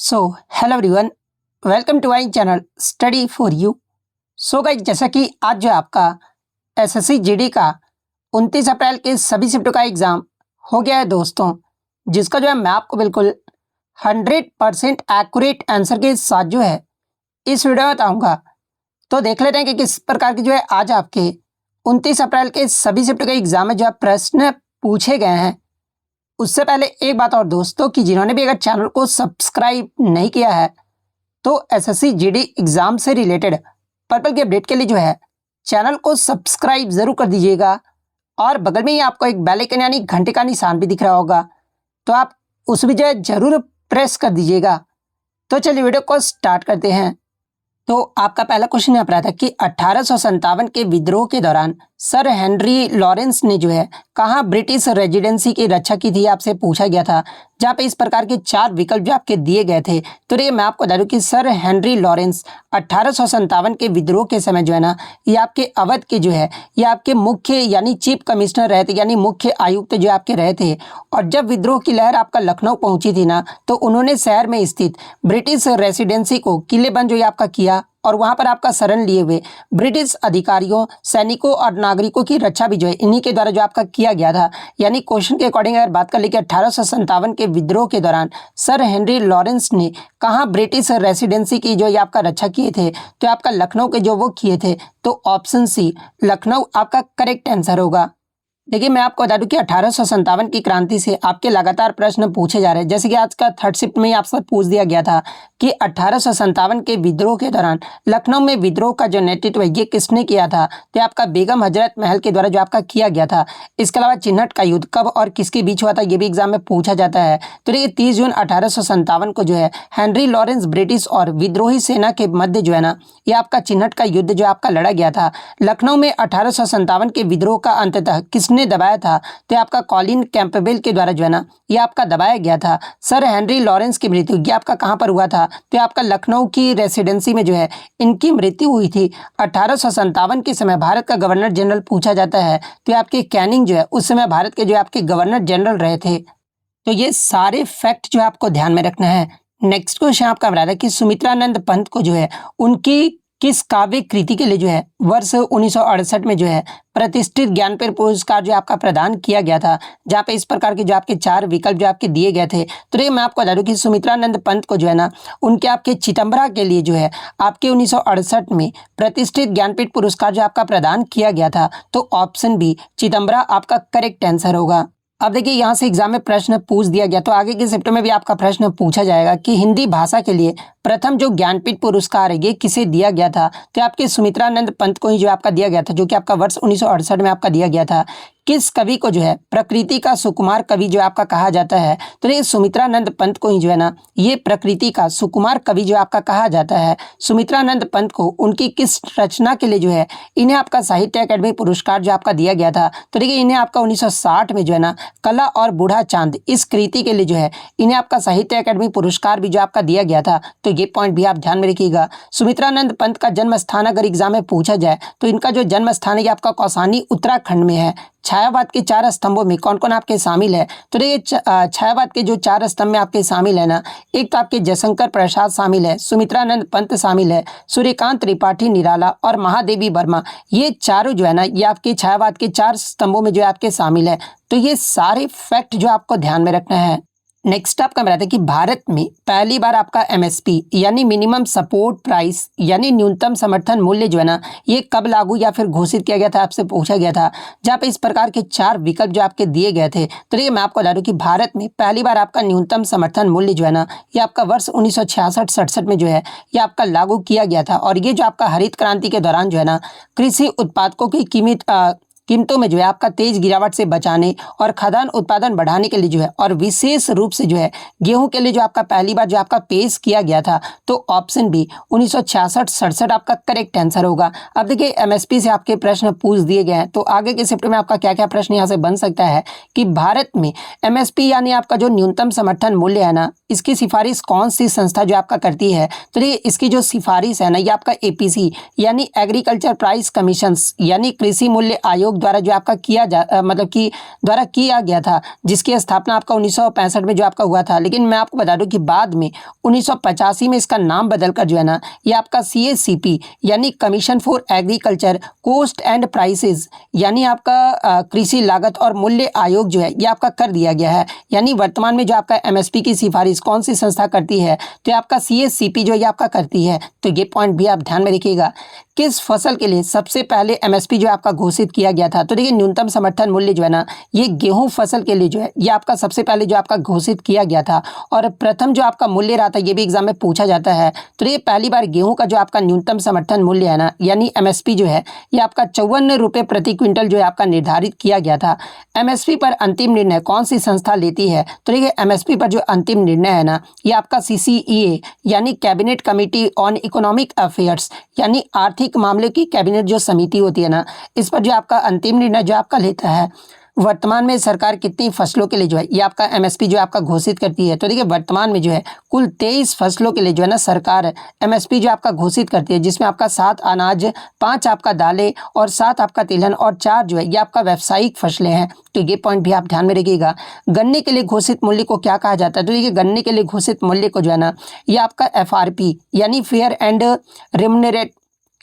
So hello everyone, welcome to my channel study for you. So guys, जैसा कि आज जो आपका एसएससी जीडी का 29 अप्रैल के सभी शिफ्टों का एग्ज़ाम हो गया है दोस्तों, जिसका जो है मैं आपको बिल्कुल 100% एक्यूरेट आंसर के साथ जो है इस वीडियो में बताऊँगा। तो देख लेते हैं कि किस प्रकार की जो है आज आपके 29 अप्रैल के सभी शिफ्टों के एग्ज़ाम में जो है प्रश्न पूछे गए हैं। उससे पहले एक बात और दोस्तों, कि जिन्होंने भी अगर चैनल को सब्सक्राइब नहीं किया है तो एसएससी जीडी एग्ज़ाम से रिलेटेड पर्पल की अपडेट के लिए जो है चैनल को सब्सक्राइब ज़रूर कर दीजिएगा। और बगल में ही आपको एक बेल आइकन यानी घंटे का निशान भी दिख रहा होगा, तो आप उस भी जो है ज़रूर प्रेस कर दीजिएगा। तो चलिए वीडियो को स्टार्ट करते हैं। तो आपका पहला क्वेश्चन यहाँ पर आता है कि 1857 के विद्रोह के दौरान सर हेनरी लॉरेंस ने जो है कहाँ ब्रिटिश रेजिडेंसी की रक्षा की थी, आपसे पूछा गया था। जहाँ पे इस प्रकार के चार विकल्प जो आपके दिए गए थे, तो ये मैं आपको बता दूं कि सर हेनरी लॉरेंस 1857 के विद्रोह के समय जो है ना, ये आपके अवध के जो है ये आपके मुख्य यानी चीफ कमिश्नर रहे थे, यानी मुख्य आयुक्त जो आपके रहे थे। और जब विद्रोह की लहर आपका लखनऊ पहुंची थी ना, तो उन्होंने शहर में स्थित ब्रिटिश रेसिडेंसी को किलेबंद जो ये आपका किया, और वहां पर आपका शरण लिए हुए ब्रिटिश अधिकारियों, सैनिकों और नागरिकों की रक्षा भी जो है इन्हीं के द्वारा जो आपका किया गया था। यानी क्वेश्चन के अकॉर्डिंग अगर बात कर ले कि 1857 के विद्रोह के दौरान सर हेनरी लॉरेंस ने कहाँ ब्रिटिश रेसिडेंसी की जो ये आपका रक्षा किए थे, तो आपका लखनऊ के जो वो किए थे, तो ऑप्शन सी लखनऊ आपका करेक्ट आंसर होगा। देखिए, मैं आपको बता दूं कि 1857 की क्रांति से आपके लगातार प्रश्न पूछे जा रहे हैं। जैसे कि आज का थर्ड शिफ्ट में ही आपसे पूछ दिया गया था कि 1857 के विद्रोह के दौरान लखनऊ में विद्रोह का जो नेतृत्व ये किसने किया था, तो आपका बेगम हजरत महल के द्वारा जो आपका किया गया था। इसके अलावा चिन्हट का युद्ध कब और किसके बीच हुआ था, ये भी एग्जाम में पूछा जाता है। तो ये 30 जून 1857 को जो है हेनरी लॉरेंस ब्रिटिश और विद्रोही सेना के मध्य जो है ना, ये आपका चिन्हट का युद्ध जो आपका लड़ा गया था। लखनऊ में 1857 के विद्रोह का अंततः किसने दबाया था, तो आपका कॉलिन कैंपबेल के द्वारा जो है ना, ये आपका दबाया गया था। सर हेनरी लॉरेंस की मृत्यु ये आपका कहां पर हुआ था, तो आपका लखनऊ की रेसिडेंसी में जो है इनकी मृत्यु हुई थी। 1857 के समय भारत का गवर्नर जनरल पूछा जाता है, तो आपके कैनिंग जो है उस समय भारत के जो आपके गवर्नर जनरल रहे थे। तो ये सारे फैक्ट जो आपको ध्यान में रखना है। नेक्स्ट क्वेश्चन आपका बता रहा है कि सुमित्रानंद पंत को जो है उनकी किस काव्य कृति के लिए जो है वर्ष 1968 में जो है प्रतिष्ठित ज्ञानपीठ पुरस्कार जो आपका प्रदान किया गया था। जहाँ पे इस प्रकार के जो आपके चार विकल्प जो आपके दिए गए थे, तो ये मैं आपको बता दूं कि सुमित्रानंद पंत को जो है ना, उनके आपके चितंबरा के लिए जो है आपके 1968 में प्रतिष्ठित ज्ञानपीठ पुरस्कार जो आपका प्रदान किया गया था। तो ऑप्शन बी चितंबरा आपका करेक्ट आंसर होगा। अब देखिए, यहाँ से एग्जाम में प्रश्न पूछ दिया गया, तो आगे के शिफ्ट में भी आपका प्रश्न पूछा जाएगा कि हिंदी भाषा के लिए प्रथम जो ज्ञानपीठ पुरस्कार है ये किसे दिया गया था, तो आपके सुमित्रानंद पंत को ही जो आपका दिया गया था, जो कि आपका वर्ष 1968 में आपका दिया गया था। किस कवि को जो है प्रकृति का सुकुमार कवि जो आपका कहा जाता है, तो ये सुमित्रानंद पंत को ही जो है ना, ये प्रकृति का सुकुमार कवि जो आपका कहा जाता है। सुमित्रानंद पंत को उनकी किस रचना के लिए जो है इन्हें आपका साहित्य अकादमी पुरस्कार जो आपका दिया गया था, तो देखिए इन्हें आपका 1960 में जो है ना कला और बूढ़ा चांद इस कृति के लिए जो है इन्हें आपका साहित्य अकादमी पुरस्कार भी जो आपका दिया गया था। तो ये पॉइंट भी आप ध्यान में रखिएगा। सुमित्रानंद पंत का जन्म स्थान अगर एग्जाम में पूछा जाए, तो इनका जो जन्म स्थान है आपका कौसानी उत्तराखंड में है। छायावाद के चार स्तंभों में कौन कौन आपके शामिल है, तो ये छायावाद के जो चार स्तंभ में आपके शामिल है ना, एक तो आपके जयशंकर प्रसाद शामिल है, सुमित्रानंद पंत शामिल है, सूर्यकांत त्रिपाठी निराला और महादेवी वर्मा। ये चारों जो है ना, ये आपके छायावाद के चार स्तंभों में जो है आपके शामिल है। तो ये सारे फैक्ट जो आपको ध्यान में रखना है। नेक्स्ट आपका बताते हैं कि भारत में पहली बार आपका एमएसपी यानी मिनिमम सपोर्ट प्राइस यानी न्यूनतम समर्थन मूल्य जो है ना, ये कब लागू या फिर घोषित किया गया था, आपसे पूछा गया था। जहाँ पे इस प्रकार के चार विकल्प जो आपके दिए गए थे, तो ये मैं आपको बता दूं कि भारत में पहली बार आपका न्यूनतम समर्थन मूल्य जो है ना, ये आपका वर्ष 1966-67 में जो है ये आपका लागू किया गया था। और ये जो आपका हरित क्रांति के दौरान जो है ना, कृषि उत्पादकों की कीमतों में जो है आपका तेज गिरावट से बचाने और खाद्यान्न उत्पादन बढ़ाने के लिए जो है, और विशेष रूप से जो है गेहूं के लिए जो आपका पहली बार जो आपका पेश किया गया था। तो ऑप्शन बी 1966-67 आपका करेक्ट आंसर होगा। अब देखिए, एमएसपी से आपके प्रश्न पूछ दिए गए हैं, तो आगे के शिफ्ट में आपका क्या क्या प्रश्न यहाँ से बन सकता है कि भारत में एमएसपी यानी आपका जो न्यूनतम समर्थन मूल्य है ना, इसकी सिफारिश कौन सी संस्था जो आपका करती है, तो ये इसकी जो सिफारिश है ना, ये आपका एपीसी यानी एग्रीकल्चर प्राइस कमीशन यानी कृषि मूल्य आयोग द्वारा जो आपका द्वारा किया गया था, जिसकी स्थापना आपका 1965 में जो आपका हुआ था। लेकिन मैं आपको बता दूं कि बाद में 1985 में इसका नाम बदलकर जो है ना, ये आपका CACP यानी commission for agriculture cost and prices यानी आपका कृषि लागत और मूल्य आयोग जो है ये आपका कर दिया गया है। यानी वर्तमान में जो आपका MSP की सिफारिश कौन सी संस्था करती है, तो आपका CACP जो ये आपका करती है। तो ये पॉइंट भी आप ध्यान में रखिएगा। किस फसल के लिए सबसे पहले MSP जो आपका घोषित किया गया था, तो देखिए न्यूनतम समर्थन मूल्य जो है ना, ये गेहूं फसल के लिए जो है ये आपका सबसे पहले जो आपका घोषित किया गया था। और प्रथम जो आपका मूल्य रहा था, ये भी एग्जाम में पूछा जाता है। तो ये पहली बार गेहूं का जो आपका न्यूनतम समर्थन मूल्य है ना, यानी MSP जो है ये आपका 54 रुपये प्रति क्विंटल जो है आपका निर्धारित किया गया था। MSP पर अंतिम निर्णय कौन सी संस्था लेती है, तो देखिए MSP पर जो अंतिम निर्णय है ना, ये आपका CCEA यानी cabinet committee on economic affairs यानी आर्थिक मामले की कैबिनेट जो समिति होती है ना, इस पर जो आपका अंतिम निर्णय जो आपका लेता है। वर्तमान में सरकार कितनी फसलों के लिए जो है ये आपका MSP जो आपका घोषित करती है, तो देखिए वर्तमान में जो है कुल 23 फसलों के लिए जो है ना सरकार MSP जो आपका घोषित करती है, जिसमें आपका 7 अनाज, 5 आपका दालें और 7 आपका तिलहन और 4 जो है ये आपका व्यावसायिक फसलें हैं। तो ये पॉइंट भी आप ध्यान में रखिएगा। गन्ने के लिए घोषित मूल्य को क्या कहा जाता है, तो देखिए गन्ने के लिए घोषित मूल्य को जो है ना ये आपका FRP यानी फेयर एंड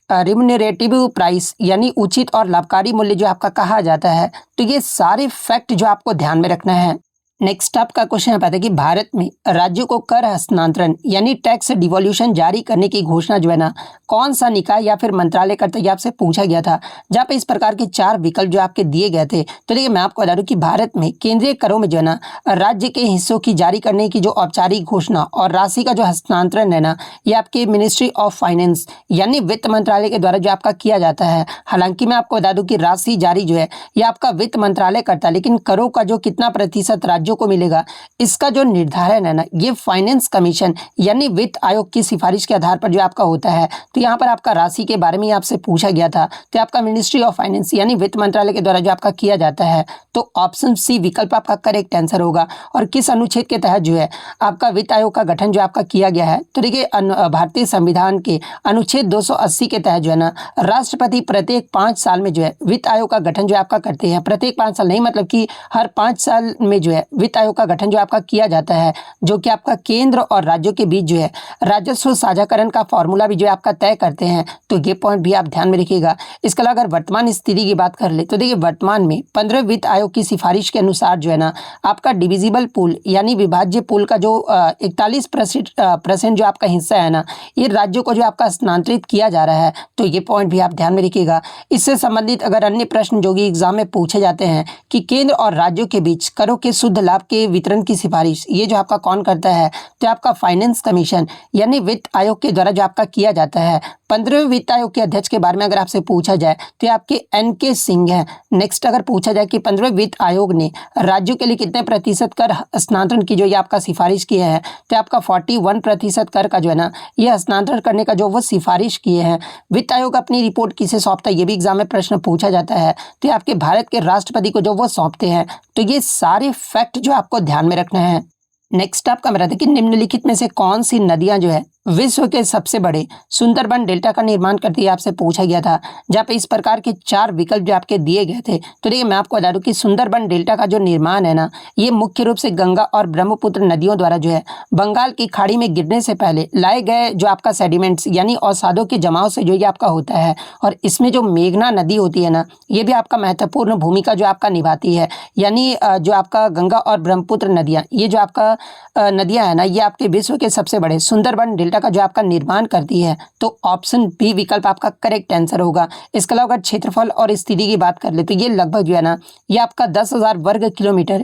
रिम्यूनरेटिव प्राइस यानी उचित और लाभकारी मूल्य जो आपका कहा जाता है। तो ये सारे फैक्ट जो आपको ध्यान में रखना है। नेक्स्ट आपका क्वेश्चन है कि भारत में राज्यों को कर हस्तांतरण यानी टैक्स डिवोल्यूशन जारी करने की घोषणा जो है ना कौन सा निकाय या फिर मंत्रालय करता है, ये आपसे पूछा गया था। जहाँ पे इस प्रकार के 4 विकल्प जो आपके दिए गए थे। तो देखिए मैं आपको बता दूं कि भारत में केंद्रीय करों में जो है ना राज्य के हिस्सों की जारी करने की जो औपचारिक घोषणा और राशि का जो हस्तांतरण है ना, ये आपके मिनिस्ट्री ऑफ फाइनेंस यानी वित्त मंत्रालय के द्वारा जो आपका किया जाता है। हालांकि मैं आपको बता दूं कि राशि जारी जो है ये आपका वित्त मंत्रालय करता है, लेकिन करों का जो कितना प्रतिशत राज्यों को मिलेगा, इसका जो निर्धारण है ना ये फाइनेंस कमीशन यानी वित्त आयोग की सिफारिश के आधार पर जो आपका होता है। तो यहाँ पर आपका राशि के बारे में आपसे पूछा गया था, तो आपका मिनिस्ट्री ऑफ फाइनेंस यानी वित्त मंत्रालय के द्वारा जो आपका किया जाता है। तो ऑप्शन सी विकल्प आपका करेक्ट आंसर होगा। और किस अनुच्छेद के तहत जो है आपका वित्त आयोग का गठन जो आपका किया गया है, तो देखिए भारतीय संविधान के अनुच्छेद 280 के तहत जो है ना राष्ट्रपति प्रत्येक 5 साल में जो है वित्त आयोग का गठन जो आपका करते हैं। प्रत्येक 5 साल नहीं, मतलब कि हर 5 साल में जो है वित्त आयोग का गठन जो आपका किया जाता है, जो कि आपका केंद्र और राज्यों के बीच जो है राजस्व साझाकरण का फॉर्मूला भी जो है आपका तय करते हैं। तो ये पॉइंट भी आप ध्यान में रखिएगा। इसके अलावा अगर वर्तमान स्थिति की बात कर ले, तो देखिए वर्तमान में 15 वित्त आयोग की सिफारिश के अनुसार जो है ना आपका डिविजिबल पूल यानी विभाज्य पूल का जो 41% जो आपका हिस्सा है ना, ये राज्यों को जो आपका स्थानांतरित किया जा रहा है। तो ये पॉइंट भी आप ध्यान में रखिएगा। इससे संबंधित अगर अन्य प्रश्न जो कि एग्जाम में पूछे जाते हैं कि केंद्र और राज्यों के बीच करों के शुद्ध लाभ के वितरण की सिफारिश ये जो आपका कौन करता है, तो आपका फाइनेंस कमीशन यानी वित्त आयोग के द्वारा जो आपका किया जाता है। 15वें वित्त आयोग के अध्यक्ष के बारे में अगर आपसे पूछा जाए तो आपके NK सिंह हैं। नेक्स्ट अगर पूछा जाए कि 15वें वित्त आयोग ने राज्यों के लिए कितने प्रतिशत कर हस्तांतरण की जो ये आपका सिफारिश किए हैं, तो आपका 41% कर का जो है ना ये हस्तांतरण करने का जो वो सिफारिश किए हैं। वित्त आयोग अपनी रिपोर्ट किसे सौंपता है, ये भी एग्जाम में प्रश्न पूछा जाता है। तो आपके भारत के राष्ट्रपति को जो वो सौंपते हैं। तो ये सारे फैक्ट जो आपको ध्यान में रखना है। नेक्स्ट आपका मेरा था कि निम्नलिखित में से कौन सी नदियां जो है विश्व के सबसे बड़े सुंदरबन डेल्टा का निर्माण करती है, आपसे पूछा गया था। जहाँ पे इस प्रकार के 4 विकल्प जो आपके दिए गए थे। तो देखिए मैं आपको बता दूं कि सुंदरबन डेल्टा का जो निर्माण है ना, ये मुख्य रूप से गंगा और ब्रह्मपुत्र नदियों द्वारा जो है बंगाल की खाड़ी में गिरने से पहले लाए गए जो आपका सेडिमेंट्स यानी अवसादों के जमाव से जो ये आपका होता है। और इसमें जो मेघना नदी होती है ना, ये भी आपका महत्वपूर्ण भूमिका जो आपका निभाती है। यानी जो आपका गंगा और ब्रह्मपुत्र नदियाँ, ये जो आपका नदियाँ है ना, ये आपके विश्व के सबसे बड़े सुंदरबन डेल्टा का जो आपका निर्माण करती है। तो ऑप्शन बी विकल्प आपका करेक्ट आंसर होगा। इसके अलावा अगर क्षेत्रफल और स्थिति की बात कर ले, तो ये लगभग जो है ना ये आपका 10,000 वर्ग किलोमीटर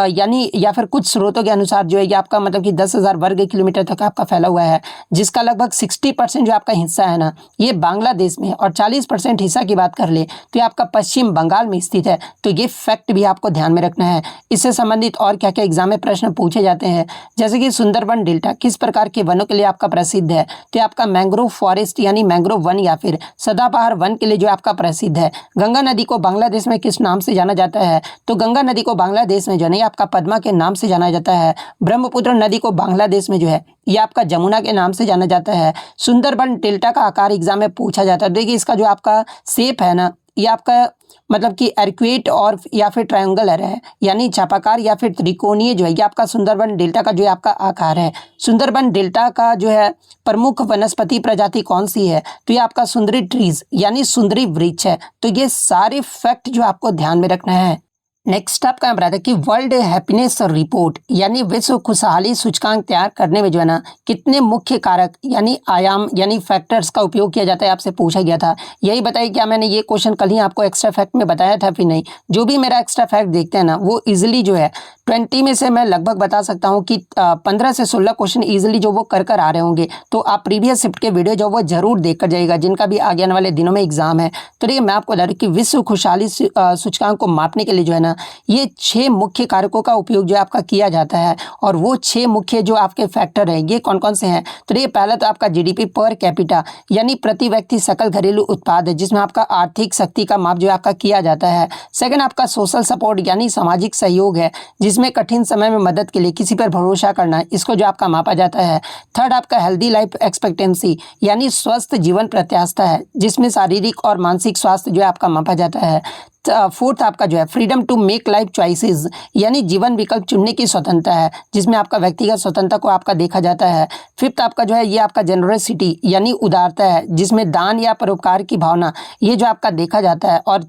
यानी या फिर कुछ स्रोतों के अनुसार जो है ये आपका मतलब कि 10,000 वर्ग किलोमीटर तक आपका फैला हुआ है, जिसका लगभग 60% जो आपका हिस्सा है ना ये बांग्लादेश में, और 40% हिस्सा की बात कर ले तो ये आपका पश्चिम बंगाल में स्थित है। तो ये फैक्ट भी आपको ध्यान में रखना है। इससे संबंधित और क्या क्या एग्जाम में प्रश्न पूछे जाते हैं, जैसे कि सुंदरबन डेल्टा किस प्रकार के वनों के लिए आपका प्रसिद्ध है, तो आपका मैंग्रोव फॉरेस्ट यानी मैंग्रोव वन या फिर सदाबहार वन के लिए जो आपका प्रसिद्ध है। गंगा नदी को बांग्लादेश में किस नाम से जाना जाता है, तो गंगा नदी को बांग्लादेश में जो है आपका पद्मा के नाम से जाना जाता है। ब्रह्मपुत्र नदी को बांग्लादेश में जो है ये आपका जमुना के नाम से जाना जाता है। सुंदरबन डेल्टा का आकार एग्जाम में पूछा जाता है। देखिए इसका जो आपका शेप है ना, ये आपका मतलब कि अर्क्वेट और या फिर ट्रायंगुलर है, यानी चापाकार या फिर त्रिकोणीय जो है ये आपका सुंदरबन डेल्टा का जो है आपका आकार है। सुंदरबन डेल्टा का जो है प्रमुख वनस्पति प्रजाति कौन सी है, तो ये आपका सुंदरी ट्रीज यानी सुंदरी वृक्ष है। तो ये सारे फैक्ट जो आपको ध्यान में रखना है। नेक्स्ट आपका यहाँ पर आता है कि वर्ल्ड हैप्पीनेस रिपोर्ट यानी विश्व खुशहाली सूचकांक तैयार करने में जो है ना कितने मुख्य कारक यानी आयाम यानी फैक्टर्स का उपयोग किया जाता है, आपसे पूछा गया था। यही बताइए क्या मैंने ये क्वेश्चन कल ही आपको एक्स्ट्रा फैक्ट में बताया था फिर नहीं। जो भी मेरा एक्स्ट्रा फैक्ट देखते हैं ना वो इजिली जो है 20 में से मैं लगभग बता सकता हूँ कि 15 से 16 क्वेश्चन इजिली जो वो कर आ रहे होंगे। तो आप प्रीवियस शिफ्ट के वीडियो जो वो जरूर देख कर जाइएगा जिनका भी आगे आने वाले दिनों में एग्जाम है। तो देखिए मैं आपको बता रहा हूँ कि विश्व खुशहाली सूचकांक को मापने के लिए जो है ना ये 6 मुख्य कारकों का उपयोग जो आपका किया जाता है। और वो 6 मुख्य जो आपके फैक्टर हैं ये कौन कौन से हैं, तो देखिए पहला तो आपका जीडीपी पर कैपिटा यानी प्रति व्यक्ति सकल घरेलू उत्पाद है, जिसमें आपका आर्थिक शक्ति का माप जो आपका किया जाता है। सेकंड आपका सोशल सपोर्ट यानी सामाजिक सहयोग है, जिसमें कठिन समय में मदद के लिए किसी पर भरोसा करना, इसको जो आपका मापा जाता है। थर्ड आपका हेल्दी लाइफ एक्सपेक्टेंसी यानी स्वस्थ जीवन प्रत्याशा है, जिसमें शारीरिक और मानसिक स्वास्थ्य जो है आपका मापा जाता है। फोर्थ आपका जो है freedom to make life choices यानी जीवन विकल्प चुनने की स्वतंत्रता है, जिसमें आपका व्यक्तिगत स्वतंत्रता को आपका देखा जाता है। फिफ्थ आपका जो है ये आपका जेनरसिटी यानी उदारता है, जिसमें दान या परोपकार की भावना ये जो आपका देखा जाता है। और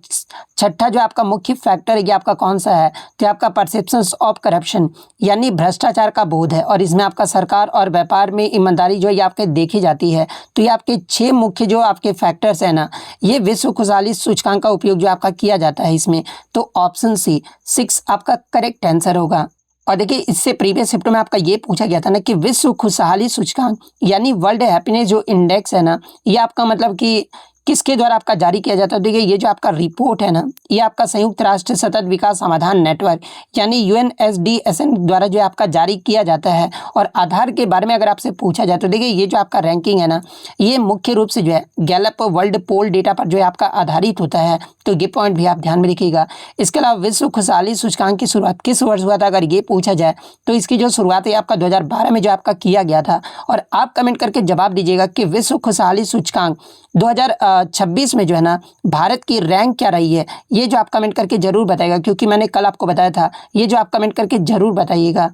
छठा जो आपका मुख्य फैक्टर है ये आपका कौन सा है, तो आपका परसेप्शंस ऑफ करप्शन यानी भ्रष्टाचार का बोध है, और इसमें आपका सरकार और व्यापार में ईमानदारी जो है ये आपके देखी जाती है। तो ये आपके 6 मुख्य जो आपके फैक्टर्स हैं ना ये विश्व खुशहाली सूचकांक का उपयोग जो आपका किया जाता है इसमें। तो ऑप्शन सी 6 आपका करेक्ट आंसर होगा। और देखिए इससे प्रीवियस शिफ्ट में आपका ये पूछा गया था ना कि विश्व खुशहाली सूचकांक यानी वर्ल्ड हैप्पीनेस जो इंडेक्स है ना ये आपका मतलब कि किसके द्वारा आपका जारी किया जाता है। देखिए ये जो आपका रिपोर्ट है ना ये आपका संयुक्त राष्ट्र सतत विकास समाधान नेटवर्क यानी UNSDSN द्वारा जो आपका जारी किया जाता है। और आधार के बारे में अगर आपसे पूछा जाए तो देखिए ये जो आपका रैंकिंग है ना ये मुख्य रूप से जो है गैलप वर्ल्ड पोल डेटा पर जो है आपका आधारित होता है। तो ये पॉइंट भी आप ध्यान में रखिएगा। इसके अलावा विश्व खुशहाली सूचकांक की शुरुआत किस वर्ष हुआ था, अगर ये पूछा जाए तो इसकी जो शुरुआत है आपका 2012 में जो आपका किया गया था। और आप कमेंट करके जवाब दीजिएगा कि विश्व खुशहाली सूचकांक 2026 में जो है ना भारत की रैंक क्या रही है, ये जो आप कमेंट करके जरूर बताइएगा, क्योंकि मैंने कल आपको बताया था। ये जो आप कमेंट करके जरूर बताइएगा।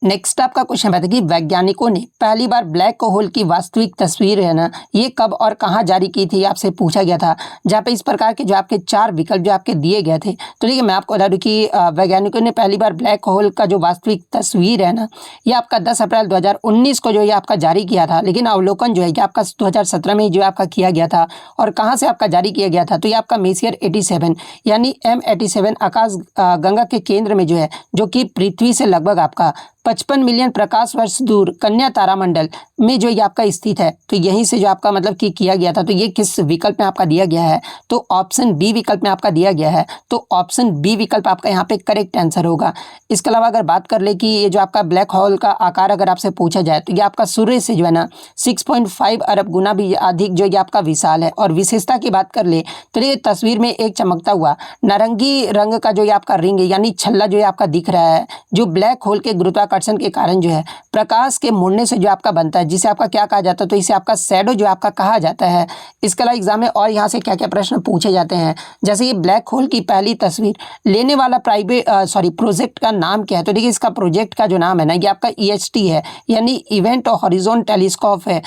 नेक्स्ट आपका क्वेश्चन बताया कि वैज्ञानिकों ने पहली बार ब्लैक होल की वास्तविक तस्वीर है ना ये कब और कहां जारी की थी, आपसे पूछा गया था। जहां पे इस प्रकार के जो आपके 4 विकल्प जो आपके दिए गए थे। तो देखिए मैं आपको बता दूं कि वैज्ञानिकों ने पहली बार ब्लैक होल का जो वास्तविक तस्वीर है ना ये आपका 10 अप्रैल 2019 को जो ये आपका जारी किया था। लेकिन अवलोकन जो है ये आपका 2017 में जो आपका किया गया था। और कहाँ से आपका जारी किया गया था, तो ये आपका मेसियर 87 यानी M87 आकाश गंगा के केंद्र में जो है, जो कि पृथ्वी से लगभग आपका 55 मिलियन प्रकाश वर्ष दूर कन्या तारामंडल में जो ये आपका स्थित है। तो यहीं से जो आपका मतलब कि किया गया था। तो ये किस विकल्प में आपका दिया गया है, तो ऑप्शन बी विकल्प में आपका दिया गया है। तो ऑप्शन बी विकल्प आपका यहाँ पे करेक्ट आंसर होगा। इसके अलावा अगर बात कर ले कि ये जो आपका ब्लैक होल का आकार अगर आपसे पूछा जाए तो ये आपका सूर्य से जो है ना 6.5 अरब गुना भी अधिक जो ये आपका विशाल है। और विशेषता की बात कर ले तो ये तस्वीर में एक चमकता हुआ नारंगी रंग का जो ये आपका रिंग यानी छल्ला जो ये आपका दिख रहा है, जो ब्लैक होल के गुरुत्वाकर्षण के कारण जो है प्रकाश के मुड़ने से जो आपका बनता है, जिसे आपका क्या कहा जाता है, तो इसे आपका शैडो जो आपका कहा जाता है। इसके अलावा एग्जाम में और यहाँ से क्या क्या प्रश्न पूछे जाते हैं, जैसे ये ब्लैक होल की पहली तस्वीर लेने वाला प्रोजेक्ट का नाम क्या है। तो देखिए इसका प्रोजेक्ट का जो नाम है ना ये आपका EHT है यानी इवेंट हॉरिजॉन टेलीस्कोप है।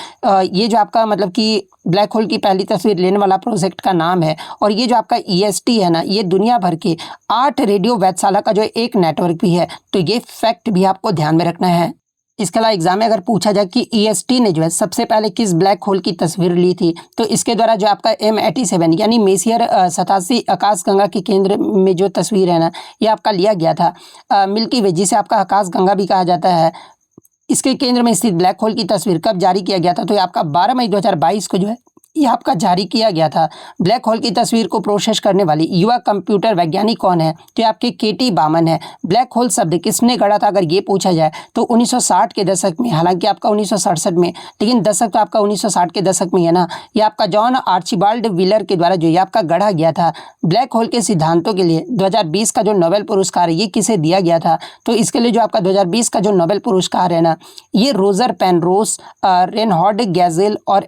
ये जो आपका मतलब कि ब्लैक होल की पहली तस्वीर लेने वाला प्रोजेक्ट का नाम है। और ये जो आपका EST है ना ये दुनिया भर के 8 रेडियो वेधशाला का जो एक नेटवर्क भी है। तो ये फैक्ट भी आपको ध्यान में रखना है। इसके अलावा एग्जाम में अगर पूछा जाए कि EST ने जो है सबसे पहले किस ब्लैक होल की तस्वीर ली थी, तो इसके द्वारा जो आपका M87 यानी मेसियर 87 आकाश गंगा के केंद्र में जो तस्वीर है ना ये आपका लिया गया था। मिल्की वे जिसे आपका आकाश गंगा भी कहा जाता है, इसके केंद्र में स्थित ब्लैक होल की तस्वीर कब जारी किया गया था, तो ये आपका 12 मई 2022 को जो है ये आपका जारी किया गया था। ब्लैक होल की तस्वीर को प्रोसेस करने वाली युवा कंप्यूटर वैज्ञानिक कौन है, तो आपके केटी बामन है। ब्लैक होल शब्द किसने गढ़ा था, अगर ये पूछा जाए तो 1960 के दशक में, हालांकि आपका 1967 में, लेकिन दशक तो आपका 1960 के दशक में है ना, ये आपका जॉन आर्चिबाल्ड व्हीलर के द्वारा जो ये आपका गढ़ा गया था। ब्लैक होल के सिद्धांतों के लिए 2020 का जो नोबेल पुरस्कार है ये किसे दिया गया था, तो इसके लिए जो आपका 2020 का जो नोबेल पुरस्कार है ना ये रोजर पेनरोस, रेनहार्ड गैजेल और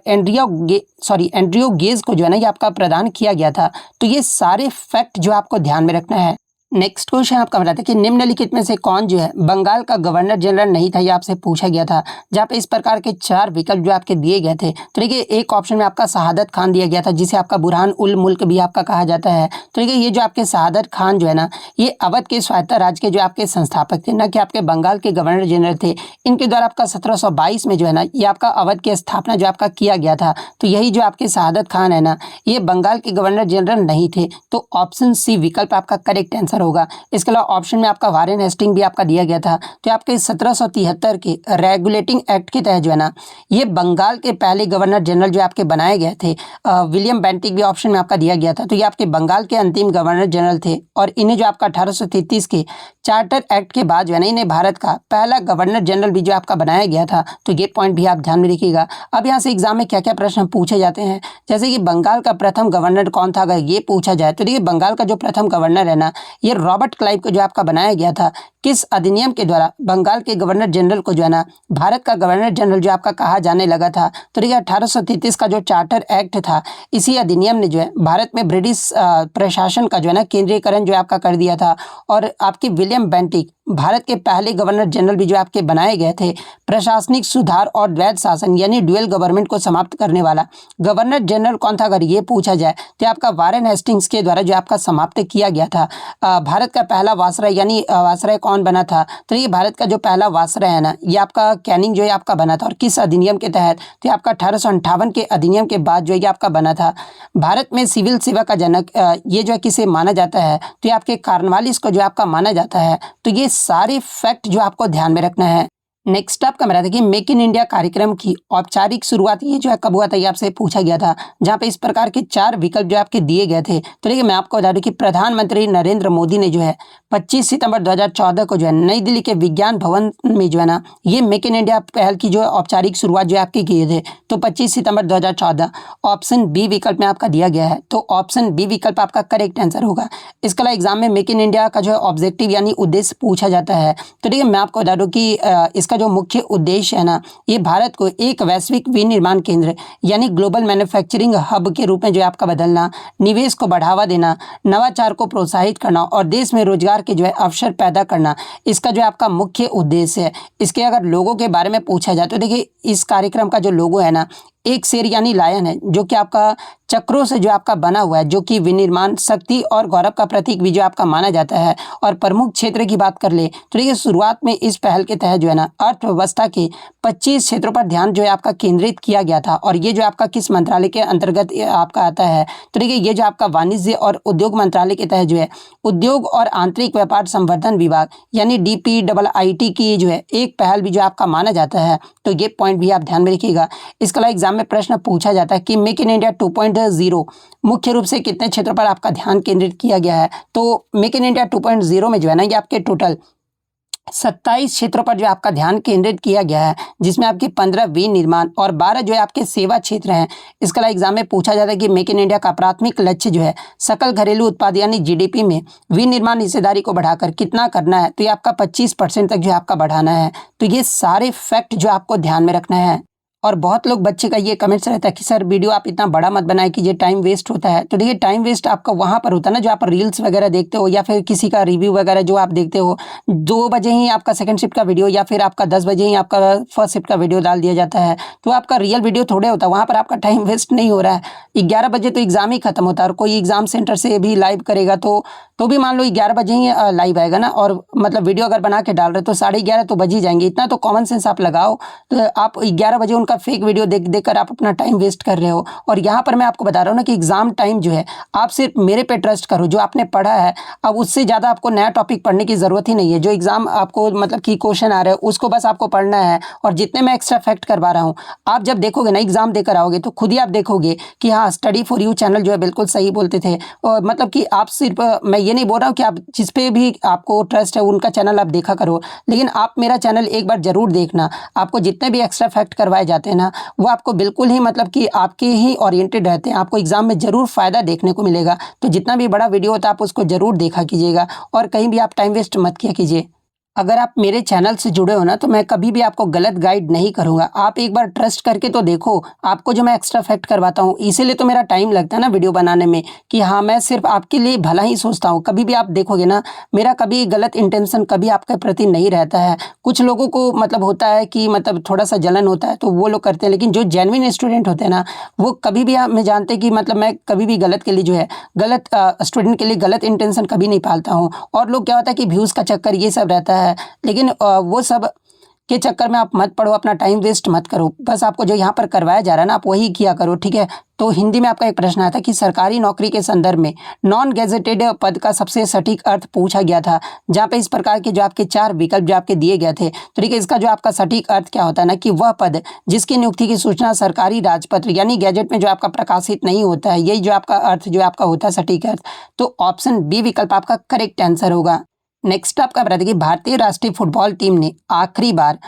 सॉरी एंड्रियो गेज को जो है ना ये आपका प्रदान किया गया था। तो ये सारे फैक्ट जो आपको ध्यान में रखना है। नेक्स्ट क्वेश्चन आपका बताते हैं कि निम्नलिखित में से कौन जो है बंगाल का गवर्नर जनरल नहीं था, ये आपसे पूछा गया था, जहाँ पे इस प्रकार के 4 विकल्प जो आपके दिए गए थे। तो देखिए एक ऑप्शन में आपका शहादत खान दिया गया था, जिसे आपका बुरहान उल मुल्क भी आपका कहा जाता है। तो देखिए ये जो आपके शहादत खान जो है ना ये अवध के स्वायत्त राज्य के जो आपके संस्थापक थे, न कि आपके बंगाल के गवर्नर जनरल थे। इनके द्वारा आपका 1722 में जो है ना ये आपका अवध की स्थापना जो आपका किया गया था। तो यही जो आपके शहादत खान है ना ये बंगाल के गवर्नर जनरल नहीं थे। तो ऑप्शन सी विकल्प आपका करेक्ट आंसर होगा। इसके अलावा ऑप्शन में आपका वारेन हेस्टिंग भी आपका दिया गया था। तो आपके 1773 के रेगुलेटिंग एक्ट के तहत जो है ना ये बंगाल के पहले गवर्नर जनरल जो आपके बनाए गए थे। विलियम बेंटिक भी ऑप्शन में आपका दिया गया था। तो ये आपके बंगाल के अंतिम गवर्नर जनरल थे और इन्हें जो आपका 1833 के चार्टर एक्ट के बाद जो है ना इन्हें भारत का पहला गवर्नर जनरल भी जो आपका बनाया गया था। तो ये पॉइंट भी आप ध्यान में रखिएगा। अब यहाँ से एग्जाम में क्या क्या प्रश्न पूछे जाते हैं, जैसे कि बंगाल का प्रथम गवर्नर कौन था, अगर ये पूछा जाए तो देखिए बंगाल का जो प्रथम गवर्नर है ना ये रॉबर्ट क्लाइव को जो आपका बनाया गया था। किस अधिनियम के द्वारा बंगाल के गवर्नर जनरल को जो है ना भारत का गवर्नर जनरल जो आपका कहा जाने लगा था। तो देखिए 1833 का जो चार्टर एक्ट था, इसी अधिनियम ने जो है भारत में ब्रिटिश प्रशासन का जो है ना केंद्रीकरण जो आपका कर दिया था। और आपके विलियम बेंटिक भारत के पहले गवर्नर जनरल भी जो आपके बनाए गए थे। प्रशासनिक सुधार और द्वैध शासन यानी ड्यूअल गवर्नमेंट को समाप्त करने वाला गवर्नर जनरल कौन था, अगर ये पूछा जाए तो आपका वारेन हेस्टिंग्स के द्वारा जो आपका समाप्त किया गया था। भारत का पहला वासराय यानी वासराय कौन बना था, तो ये भारत का जो पहला वासराय है ना ये आपका कैनिंग जो है आपका बना था। और किस अधिनियम के तहत, तो ये आपका 1858 के अधिनियम के बाद जो है आपका बना था। भारत में सिविल सेवा का जनक ये जो है किसे माना जाता है, तो ये आपके कार्नवालिस को जो आपका माना जाता है। तो ये सारे फैक्ट जो आपको ध्यान में रखना है। नेक्स्ट आपका मेरा देखिए मेक इन इंडिया कार्यक्रम की औपचारिक शुरुआत ये जो है कब हुआ था, ये आपसे पूछा गया था, जहाँ पे इस प्रकार के 4 विकल्प जो आपके दिए गए थे। तो देखिए मैं आपको बता दूं कि प्रधानमंत्री नरेंद्र मोदी ने जो है 25 सितंबर 2014 को जो है नई दिल्ली के विज्ञान भवन में जो है ना ये मेक इन इंडिया पहल की जो है औपचारिक शुरुआत जो आपकी किए थे। तो 25 सितंबर 2014 ऑप्शन बी विकल्प में आपका दिया गया है। तो ऑप्शन बी विकल्प आपका करेक्ट आंसर होगा। इसके अलावा एग्जाम में मेक इन इंडिया का जो है ऑब्जेक्टिव यानी उद्देश्य पूछा जाता है। तो देखिए मैं आपको बता दूं कि इसका जो मुख्य उद्देश्य है ना ये भारत को एक वैश्विक विनिर्माण केंद्र यानी ग्लोबल मैन्युफैक्चरिंग हब के रूप में जो है आपका बदलना, निवेश को बढ़ावा देना, नवाचार को प्रोत्साहित करना और देश में रोजगार के जो है अवसर पैदा करना, इसका जो है आपका मुख्य उद्देश्य है। इसके अगर लोगों के बारे में पूछा जाए तो देखिए इस कार्यक्रम का जो लोगो है ना एक शेर यानी लायन है, जो कि आपका चक्रों से जो आपका बना हुआ है, जो कि विनिर्माण शक्ति और गौरव का प्रतीक भी जो आपका माना जाता है। और प्रमुख क्षेत्र की बात कर ले तो देखिए शुरुआत में इस पहल के तहत जो है ना अर्थव्यवस्था के 25 क्षेत्रों पर ध्यान जो है आपका केंद्रित किया गया था। और ये जो आपका किस मंत्रालय के अंतर्गत आपका आता है, तो देखिए ये जो आपका वाणिज्य और उद्योग मंत्रालय के तहत जो है उद्योग और आंतरिक व्यापार संवर्धन विभाग यानी DPIIT की जो है एक पहल भी जो आपका माना जाता है। तो ये पॉइंट भी आप ध्यान में रखिएगा। इसके अलावा एग्जाम में प्रश्न पूछा जाता है कि मेक इन इंडिया 2.0 मुख्य रूप से कितने क्षेत्रों पर आपका ध्यान केंद्रित किया गया है। तो मेक इन इंडिया 2.0 में जो है ना ये आपके टोटल 27 क्षेत्रों पर जो आपका ध्यान केंद्रित किया गया है, जिसमें आपके 15 विनिर्माण और 12 जो है आपके सेवा क्षेत्र हैं। इसके अलावा एग्जाम में पूछा जाता है कि मेक इन इंडिया का प्राथमिक लक्ष्य जो है सकल घरेलू उत्पाद यानी GDP में विनिर्माण हिस्सेदारी को बढ़ाकर कितना करना है, तो ये आपका 25% तक जो आपका बढ़ाना है। तो ये सारे फैक्ट जो आपको ध्यान में रखना है। और बहुत लोग बच्चे का ये कमेंट्स रहता है कि सर वीडियो आप इतना बड़ा मत बनाए कीजिए, टाइम वेस्ट होता है। तो देखिए टाइम वेस्ट आपका वहाँ पर होता है ना जो आप रील्स वगैरह देखते हो या फिर किसी का रिव्यू वगैरह जो आप देखते हो, 2 बजे ही आपका सेकंड शिफ्ट का वीडियो या फिर आपका 10 बजे ही आपका फर्स्ट शिफ्ट का वीडियो डाल दिया जाता है। तो आपका रियल वीडियो थोड़े होता है, वहाँ पर आपका टाइम वेस्ट नहीं हो रहा है। 11 बजे तो एग्ज़ाम ही खत्म होता है और कोई एग्ज़ाम सेंटर से भी लाइव करेगा तो भी मान लो 11 बजे ही लाइव आएगा ना, और मतलब वीडियो अगर बना के डाल रहे तो 11:30 तो बज ही जाएंगे। इतना तो कॉमन सेंस आप लगाओ। तो आप 11 बजे उनका फेक वीडियो देखकर आप अपना टाइम वेस्ट कर रहे हो। और यहाँ पर मैं आपको बता रहा हूँ ना कि एग्जाम टाइम जो है आप सिर्फ मेरे पे ट्रस्ट करो, जो आपने पढ़ा है अब उससे ज़्यादा आपको नया टॉपिक पढ़ने की ज़रूरत ही नहीं है। जो एग्जाम आपको मतलब कि क्वेश्चन आ रहे हैं उसको बस आपको पढ़ना है। और जितने मैं एक्स्ट्रा फैक्ट करवा रहा हूँ आप जब देखोगे ना एग्जाम देकर आओगे तो खुद ही आप देखोगे कि हाँ स्टडी फॉर यू चैनल जो है बिल्कुल सही बोलते थे। और मतलब कि आप सिर्फ मैं ये नहीं बोल रहा हूँ कि आप जिस पे भी आपको ट्रस्ट है उनका चैनल आप देखा करो, लेकिन आप मेरा चैनल एक बार जरूर देखना। आपको जितने भी एक्स्ट्रा फैक्ट करवाए जाते हैं ना वो आपको बिल्कुल ही मतलब कि आपके ही ओरिएंटेड रहते हैं, आपको एग्जाम में जरूर फायदा देखने को मिलेगा। तो जितना भी बड़ा वीडियो होता है आप उसको जरूर देखा कीजिएगा और कहीं भी आप टाइम वेस्ट मत किया कीजिए। अगर आप मेरे चैनल से जुड़े हो ना तो मैं कभी भी आपको गलत गाइड नहीं करूंगा। आप एक बार ट्रस्ट करके तो देखो, आपको जो मैं एक्स्ट्रा फैक्ट करवाता हूँ, इसीलिए तो मेरा टाइम लगता है ना वीडियो बनाने में, कि हाँ मैं सिर्फ आपके लिए भला ही सोचता हूँ। कभी भी आप देखोगे ना, मेरा कभी गलत इंटेंशन कभी आपके प्रति नहीं रहता है। कुछ लोगों को मतलब होता है कि मतलब थोड़ा सा जलन होता है तो वो लोग करते हैं, लेकिन जो जेन्युइन स्टूडेंट होते हैं ना, वो कभी भी आप में जानते हैं कि मतलब मैं कभी भी गलत के लिए जो है, गलत स्टूडेंट के लिए गलत इंटेंशन कभी नहीं पालता हूँ। और लोग क्या होता है कि व्यूज़ का चक्कर ये सब रहता है, लेकिन वो सब के चक्कर में आप मत पड़ो, अपना टाइम वेस्ट मत करो। बस आपको जो यहाँ पर करवाया जा रहा है ना, आप वही किया करो, ठीक है। तो हिंदी में आपका एक प्रश्न आया था कि सरकारी नौकरी के संदर्भ में नॉन गेजेटेड पद का सबसे सटीक अर्थ पूछा गया था, जहाँ पे इस प्रकार के जो आपके 4 विकल्प जो आपके दिए गए थे। तो ठीक है, इसका जो आपका सटीक अर्थ क्या होता है ना, कि वह पद जिसकी नियुक्ति की सूचना सरकारी राजपत्र यानी गैजेट में जो आपका प्रकाशित नहीं होता है, यही जो आपका अर्थ जो आपका होता है सटीक अर्थ। तो ऑप्शन बी विकल्प आपका करेक्ट आंसर होगा। नेक्स्ट आपका बता दें कि भारतीय राष्ट्रीय फुटबॉल टीम ने आखिरी बार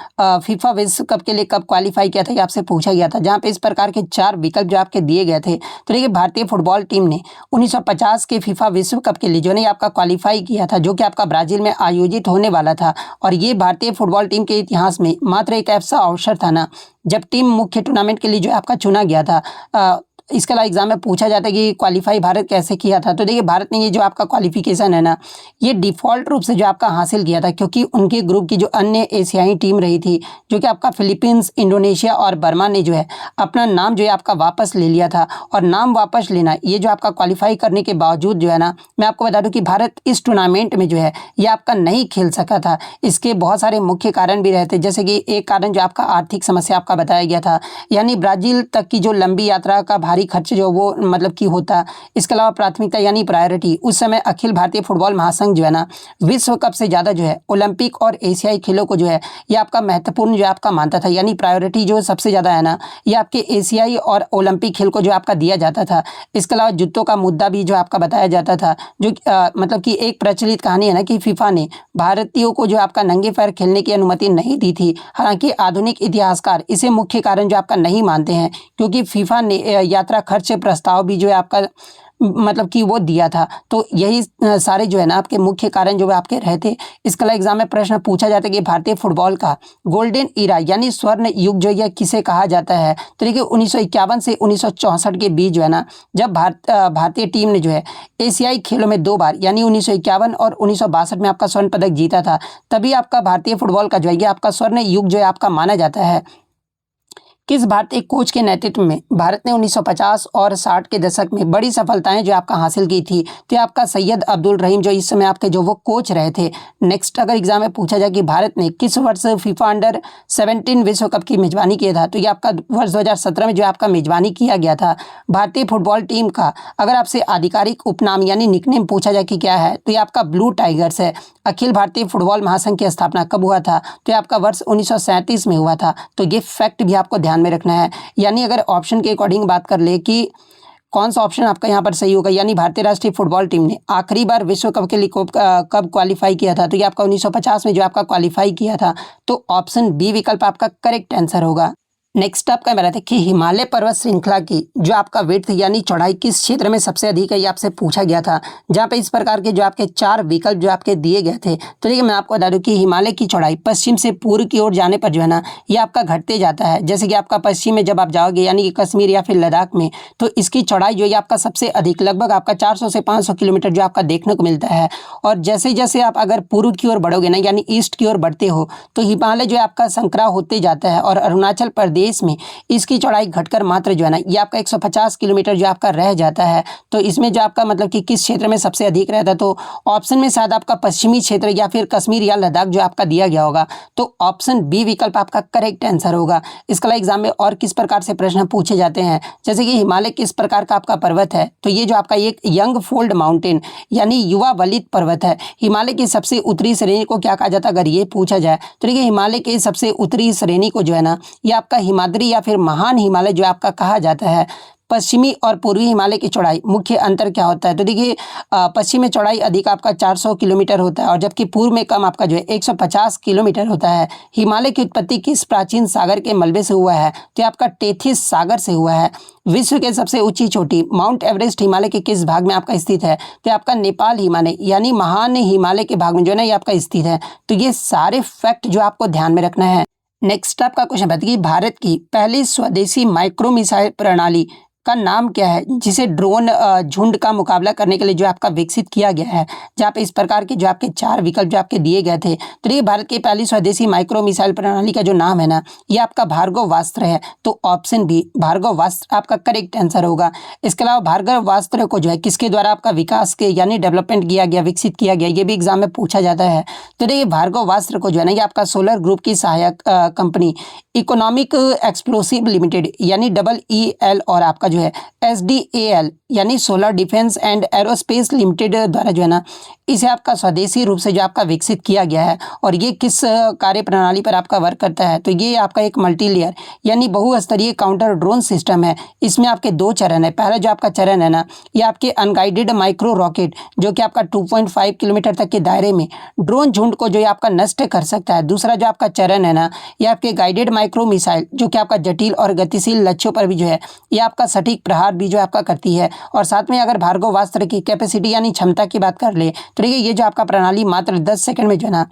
फीफा विश्व कप के लिए कब क्वालिफाई किया था, ये आपसे पूछा गया था, जहां पे इस प्रकार के 4 विकल्प जो आपके दिए गए थे। तो देखिए, भारतीय फुटबॉल टीम ने 1950 के फीफा विश्व कप के लिए जो है आपका क्वालिफाई किया था, जो कि आपका ब्राजील में आयोजित होने वाला था। और ये भारतीय फुटबॉल टीम के इतिहास में मात्र एक ऐसा अवसर था ना, जब टीम मुख्य टूर्नामेंट के लिए जो आपका चुना गया था। इसके अलावा एग्जाम में पूछा जाता है कि क्वालिफाई भारत कैसे किया था। तो देखिए, भारत ने ये जो आपका क्वालिफिकेशन है ना, ये डिफ़ॉल्ट रूप से जो आपका हासिल किया था, क्योंकि उनके ग्रुप की जो अन्य एशियाई टीम रही थी, जो कि आपका फिलीपींस, इंडोनेशिया और बर्मा ने जो है अपना नाम जो है आपका वापस ले लिया था। और नाम वापस लेना, ये जो आपका क्वालिफाई करने के बावजूद जो है ना, मैं आपको बता दूं कि भारत इस टूर्नामेंट में जो है ये आपका नहीं खेल सका था। इसके बहुत सारे मुख्य कारण भी रहते, जैसे कि एक कारण जो आपका आर्थिक समस्या आपका बताया गया था, यानी ब्राज़ील तक की जो लंबी यात्रा का भारी खर्च जो वो मतलब कि होता। इसके अलावा प्राथमिकता यानी प्रायोरिटी, उस समय अखिल भारतीय फुटबॉल महासंघ जो है ना, विश्व कप से ज़्यादा जो है ओलंपिक और एशियाई खेलों को जो है ये आपका महत्वपूर्ण जो आपका मानता था। यानी प्रायोरिटी जो सबसे ज़्यादा है ना, ये आपके एशियाई और ओलंपिक खेल को जो आपका दिया जाता था। इसके अलावा जूतों का मुद्दा भी जो आपका बताया जाता था, जो मतलब कि एक प्रचलित कहानी है ना कि फीफा ने भारतीयों को जो आपका नंगे पैर खेलने की अनुमति नहीं दी थी। हालांकि आधुनिक इतिहासकार इसे मुख्य कारण जो आपका नहीं मानते हैं, क्योंकि फीफा ने यात्रा खर्च प्रस्ताव भी जो है आपका मतलब कि वो दिया था। तो यही सारे जो है ना आपके मुख्य कारण जो आपके रहे थे। इसके अलावा एग्जाम में प्रश्न पूछा जाता है कि भारतीय फुटबॉल का गोल्डन ईरा यानी स्वर्ण युग जो है किसे कहा जाता है। तो देखिए, 1951 से 1964 के बीच जो है ना, जब भारतीय टीम ने जो है एशियाई खेलों में 2 बार यानी 1951 और 1962 में आपका स्वर्ण पदक जीता था, तभी आपका भारतीय फुटबॉल का जो है आपका स्वर्ण युग जो है आपका माना जाता है। किस भारतीय कोच के नेतृत्व में भारत ने 1950 और 60 के दशक में बड़ी सफलताएं जो आपका हासिल की थी? तो ये आपका सैयद अब्दुल रहीम जो इस समय आपके जो वो कोच रहे थे। नेक्स्ट अगर एग्जाम में पूछा जाए कि भारत ने किस वर्ष फीफा अंडर 17 विश्व कप की मेजबानी किया था, तो ये आपका वर्ष 2017 में जो आपका मेजबानी किया गया था। भारतीय फुटबॉल टीम का अगर आपसे आधिकारिक उपनाम यानी निकनेम पूछा जाए कि क्या है, तो ये आपका ब्लू टाइगर्स है। अखिल भारतीय फुटबॉल महासंघ की स्थापना कब हुआ था? तो ये आपका वर्ष 1937 में हुआ था। तो ये फैक्ट भी आपको ध्यान में रखना है। यानी अगर ऑप्शन के अकॉर्डिंग बात कर ले कि कौन सा ऑप्शन आपका यहाँ पर सही होगा, यानी भारतीय राष्ट्रीय फुटबॉल टीम ने आखिरी बार विश्व कप के लिए कब क्वालिफाई किया था, तो ये आपका 1950 में जो आपका क्वालिफाई किया था। तो ऑप्शन बी विकल्प आपका करेक्ट आंसर होगा। नेक्स्ट आपका मेरा देखिए, हिमालय पर्वत श्रृंखला की जो आपका विड्थ यानी चौड़ाई किस क्षेत्र में सबसे अधिक है, ये आपसे पूछा गया था, जहाँ पे इस प्रकार के जो आपके 4 विकल्प जो आपके दिए गए थे। तो देखिए, मैं आपको बता दूं कि हिमालय की चौड़ाई पश्चिम से पूर्व की ओर जाने पर जो है ना, ये आपका घटते जाता है। जैसे कि आपका पश्चिम में जब आप जाओगे यानी कि कश्मीर या फिर लद्दाख में, तो इसकी चौड़ाई जो है आपका सबसे अधिक लगभग आपका 400 से 500 किलोमीटर जो आपका देखने को मिलता है। और जैसे जैसे आप अगर पूर्व की ओर बढ़ोगे ना यानी ईस्ट की ओर बढ़ते हो, तो हिमालय जो है आपका संकरा होते जाता है। और अरुणाचल प्रदेश में इसकी चौड़ाई घटकर मात्र जो है ना ये आपका 150 किलोमीटर जो आपका रह जाता है। तो इसमें जो आपका मतलब कि किस क्षेत्र में सबसे अधिक रहता है, तो ऑप्शन में शायद आपका पश्चिमी क्षेत्र या फिर कश्मीर या लद्दाख जो आपका दिया गया होगा। तो ऑप्शन बी विकल्प आपका करेक्ट आंसर होगा। इसके अलावा एग्जाम में और किस प्रकार से प्रश्न पूछे जाते हैं, जैसे कि हिमालय किस प्रकार का आपका पर्वत है, तो ये जो आपका एक यंग फोल्ड माउंटेन यानी युवा वलित पर्वत है। हिमालय की सबसे उत्तरी श्रेणी को क्या कहा जाता है, अगर ये पूछा जाए तो देखिए, हिमालय के सबसे उत्तरी श्रेणी को जो है ना ये आपका हिमाद्री या फिर महान हिमालय जो आपका कहा जाता है, पश्चिमी और पूर्वी हिमालय की चौड़ाई मुख्य अंतर क्या होता है? तो देखिए पश्चिम में चौड़ाई अधिक आपका 400 किलोमीटर होता है और जबकि पूर्व में कम आपका जो है 150 किलोमीटर होता है। हिमालय की उत्पत्ति किस प्राचीन सागर के मलबे से हुआ है? तो आपका टेथिस सागर से हुआ है। विश्व के सबसे ऊंची चोटी माउंट एवरेस्ट हिमालय के किस भाग में आपका स्थित है? तो आपका नेपाल हिमालय यानी महान हिमालय के भाग में जो है ना ये आपका स्थित है। तो ये सारे फैक्ट जो आपको ध्यान में रखना है। नेक्स्ट आपका क्वेश्चन बताइए भारत की पहली स्वदेशी माइक्रो मिसाइल प्रणाली का नाम क्या है, जिसे ड्रोन झुंड का मुकाबला करने के लिए जो आपका विकसित किया गया है? जहाँ पे इस प्रकार के जो आपके 4 विकल्प जो आपके दिए गए थे। तो ये भारत की पहली स्वदेशी माइक्रो मिसाइल प्रणाली का जो नाम है ना ये आपका भार्गवास्त्र है। तो ऑप्शन बी भार्गवास्त्र आपका करेक्ट आंसर होगा। इसके अलावा भार्गवास्त्र को जो है किसके द्वारा आपका विकास के यानी डेवलपमेंट किया गया, विकसित किया गया, ये भी एग्जाम में पूछा जाता है। तो देखिए भार्गवास्त्र को जो है ना ये आपका सोलर ग्रुप की सहायक कंपनी इकोनॉमिक एक्सप्लोसिव लिमिटेड यानी EEL और आपका जो है SDAL यानी solar defence and aerospace limited द्वारा जो है ना इसे आपका स्वदेशी रूप से जो आपका विकसित किया गया है। और ये किस कार्य प्रणाली पर आपका वर्क करता है? तो ये आपका एक मल्टी लेयर यानी बहुस्तरीय काउंटर ड्रोन सिस्टम है। इसमें आपके 2 चरण है। पहला जो आपका चरण है ना ये आपके अनगाइडेड माइक्रो रॉकेट जो कि आपका 2.5 किलोमीटर तक के दायरे में ड्रोन झुंड को जो है आपका नष्ट कर सकता है। दूसरा जो आपका चरण है ना ये आपके गाइडेड माइक्रो मिसाइल जो कि आपका जटिल और गतिशील लक्ष्यों पर भी जो है ये आपका सटीक प्रहार भी जो आपका करती है। और साथ में अगर भार्गवास्त्र की कैपेसिटी यानी क्षमता की बात कर ले तो देखिए ये जो आपका प्रणाली मात्र 10 सेकंड में जो है ना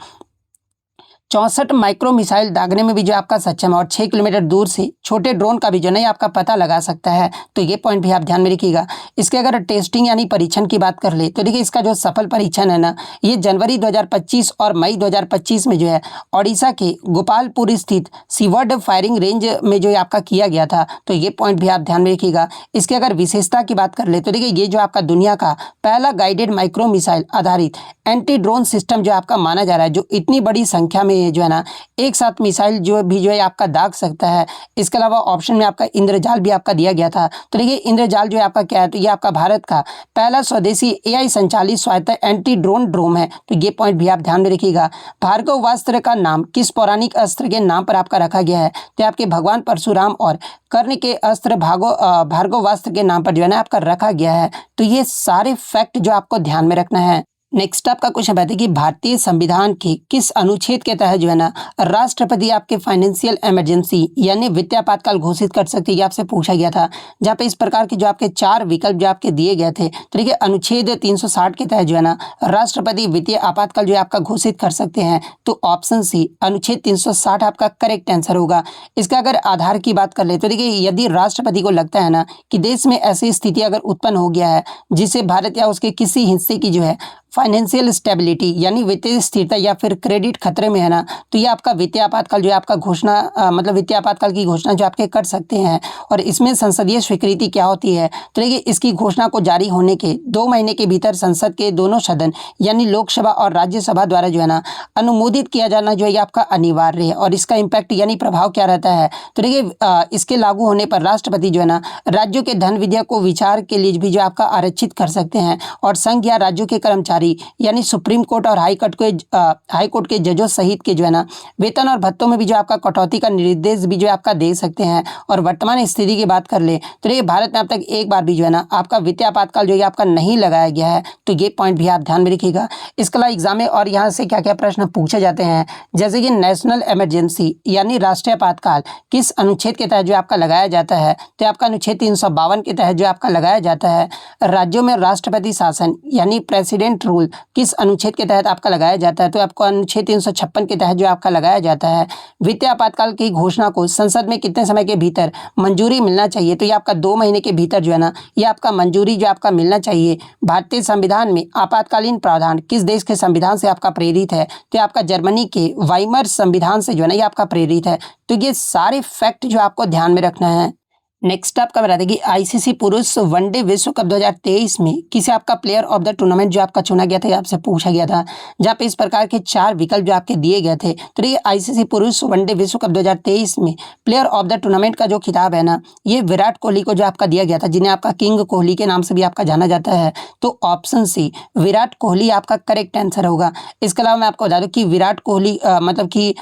64 माइक्रो मिसाइल दागने में भी जो आपका सक्षम है और 6 किलोमीटर दूर से छोटे ड्रोन का भी जो नहीं आपका पता लगा सकता है। तो ये पॉइंट भी आप ध्यान में रखिएगा। इसके अगर टेस्टिंग यानी परीक्षण की बात कर ले तो देखिए इसका जो सफल परीक्षण है ना ये जनवरी 2025 और मई 2025 में जो है ओडिशा के गोपालपुर स्थित सीवर्ड फायरिंग रेंज में जो आपका किया गया था। तो ये पॉइंट भी आप ध्यान में रखिएगा। इसके अगर विशेषता की बात कर ले तो देखिए ये जो आपका दुनिया का पहला गाइडेड माइक्रो मिसाइल आधारित एंटी ड्रोन सिस्टम जो आपका माना जा रहा है जो इतनी बड़ी संख्या में जो है ना एक साथ मिसाइल जो है आपका दाग सकता है। इसके अलावा ऑप्शन में आपका इंद्रजाल भी आपका दिया गया था। तो देखिए इंद्रजाल जो है आपका क्या है? तो ये आपका भारत का पहला स्वदेशी AI संचालित स्वायत्त एंटी ड्रोन ड्रोन है। तो ये पॉइंट भी आप ध्यान में रखिएगा। भार्गवास्त्र का नाम किस पौराणिक अस्त्र के नाम पर आपका रखा गया है? तो आपके भगवान परशुराम और कर्ण के अस्त्र भार्गवास्त्र के नाम पर जो है ना आपका रखा गया है। तो ये सारे फैक्ट जो आपको ध्यान में रखना है। नेक्स्ट आपका क्वेश्चन बताइए कि भारतीय संविधान के किस अनुच्छेद के तहत जो है ना राष्ट्रपति आपके फाइनेंशियल इमरजेंसी यानी वित्तीय आपातकाल घोषित कर सकती है? ये आपसे पूछा गया था। जहाँ पे इस प्रकार के जो आपके 4 विकल्प जो आपके दिए गए थे। तो देखिए अनुच्छेद 360 के तहत जो है ना राष्ट्रपति वित्तीय आपातकाल जो है आपका घोषित कर सकते हैं। तो ऑप्शन सी अनुच्छेद 360 आपका करेक्ट आंसर होगा। इसका अगर आधार की बात कर ले तो देखिए यदि राष्ट्रपति को लगता है ना कि देश में ऐसी स्थिति अगर उत्पन्न हो गया है जिससे भारत या उसके किसी हिस्से की जो है फाइनेंशियल स्टेबिलिटी यानी वित्तीय स्थिरता या फिर क्रेडिट खतरे में है ना तो ये आपका वित्तीय आपातकाल जो है आपका घोषणा मतलब वित्तीय आपातकाल की घोषणा जो आपके कर सकते हैं। और इसमें संसदीय स्वीकृति क्या होती है? तो देखिए इसकी घोषणा को जारी होने के 2 महीने के भीतर संसद के दोनों सदन यानी लोकसभा और राज्यसभा द्वारा जो है ना अनुमोदित किया जाना जो है आपका अनिवार्य है। और इसका इम्पैक्ट यानी प्रभाव क्या रहता है? तो देखिए इसके लागू होने पर राष्ट्रपति जो है ना राज्यों के धन विधेयक को विचार के लिए भी जो आपका आरक्षित कर सकते हैं। और संघ या राज्यों के कर्मचारी यानी सुप्रीम कोर्ट और हाई कोर्ट के जजों सहित के जो है ना वेतन और भत्तों में भी जो आपका कटौती का निर्देश भी जो आपका दे सकते हैं। और वर्तमान स्थिति की बात कर ले तो ये भारत में अब तक एक बार भी जो है ना आपका वित्तीय आपातकाल जो है आपका नहीं लगाया गया है। तो ये पॉइंट भी आप ध्यान में रखिएगा। इसके अलावा एग्जाम में और यहाँ से क्या क्या प्रश्न पूछे जाते हैं जैसे कि नेशनल इमरजेंसी यानी राष्ट्रीय आपातकाल किस अनुच्छेद के तहत जो आपका लगाया जाता है? तो आपका अनुच्छेद 352 के तहत जो आपका लगाया जाता है। राज्यों में राष्ट्रपति शासन यानी प्रेसिडेंट रूल किस अनुच्छेद के तहत आपका लगाया जाता है? तो आपको अनुच्छेद 356 के तहत जो आपका लगाया जाता है। वित्तीय आपातकाल की घोषणा को संसद में कितने समय के भीतर मंजूरी मिलना चाहिए? तो ये आपका 2 महीने के भीतर जो है ना ये आपका मंजूरी जो आपका मिलना चाहिए। भारतीय संविधान में आपातकालीन प्रावधान किस देश के संविधान से आपका प्रेरित है? तो आपका जर्मनी के वाइमर संविधान से जो है ना ये आपका प्रेरित है। तो ये सारे फैक्ट जो आपको ध्यान में रखना है। नेक्स्ट आपका बता दें कि आईसीसी पुरुष वनडे विश्व कप 2023 में किसे आपका प्लेयर ऑफ द टूर्नामेंट जो आपका चुना गया था, ये आपसे पूछा गया था, जहाँ पे इस प्रकार के 4 विकल्प जो आपके दिए गए थे। तो ये आईसीसी पुरुष वनडे विश्व कप 2023 में प्लेयर ऑफ द टूर्नामेंट का जो खिताब है ना, ये विराट कोहली को जो आपका दिया गया था, जिन्हें आपका किंग कोहली के नाम से भी आपका जाना जाता है। तो ऑप्शन सी विराट कोहली आपका करेक्ट आंसर होगा। इसके अलावा मैं आपको बता दूं कि विराट कोहली मतलब कि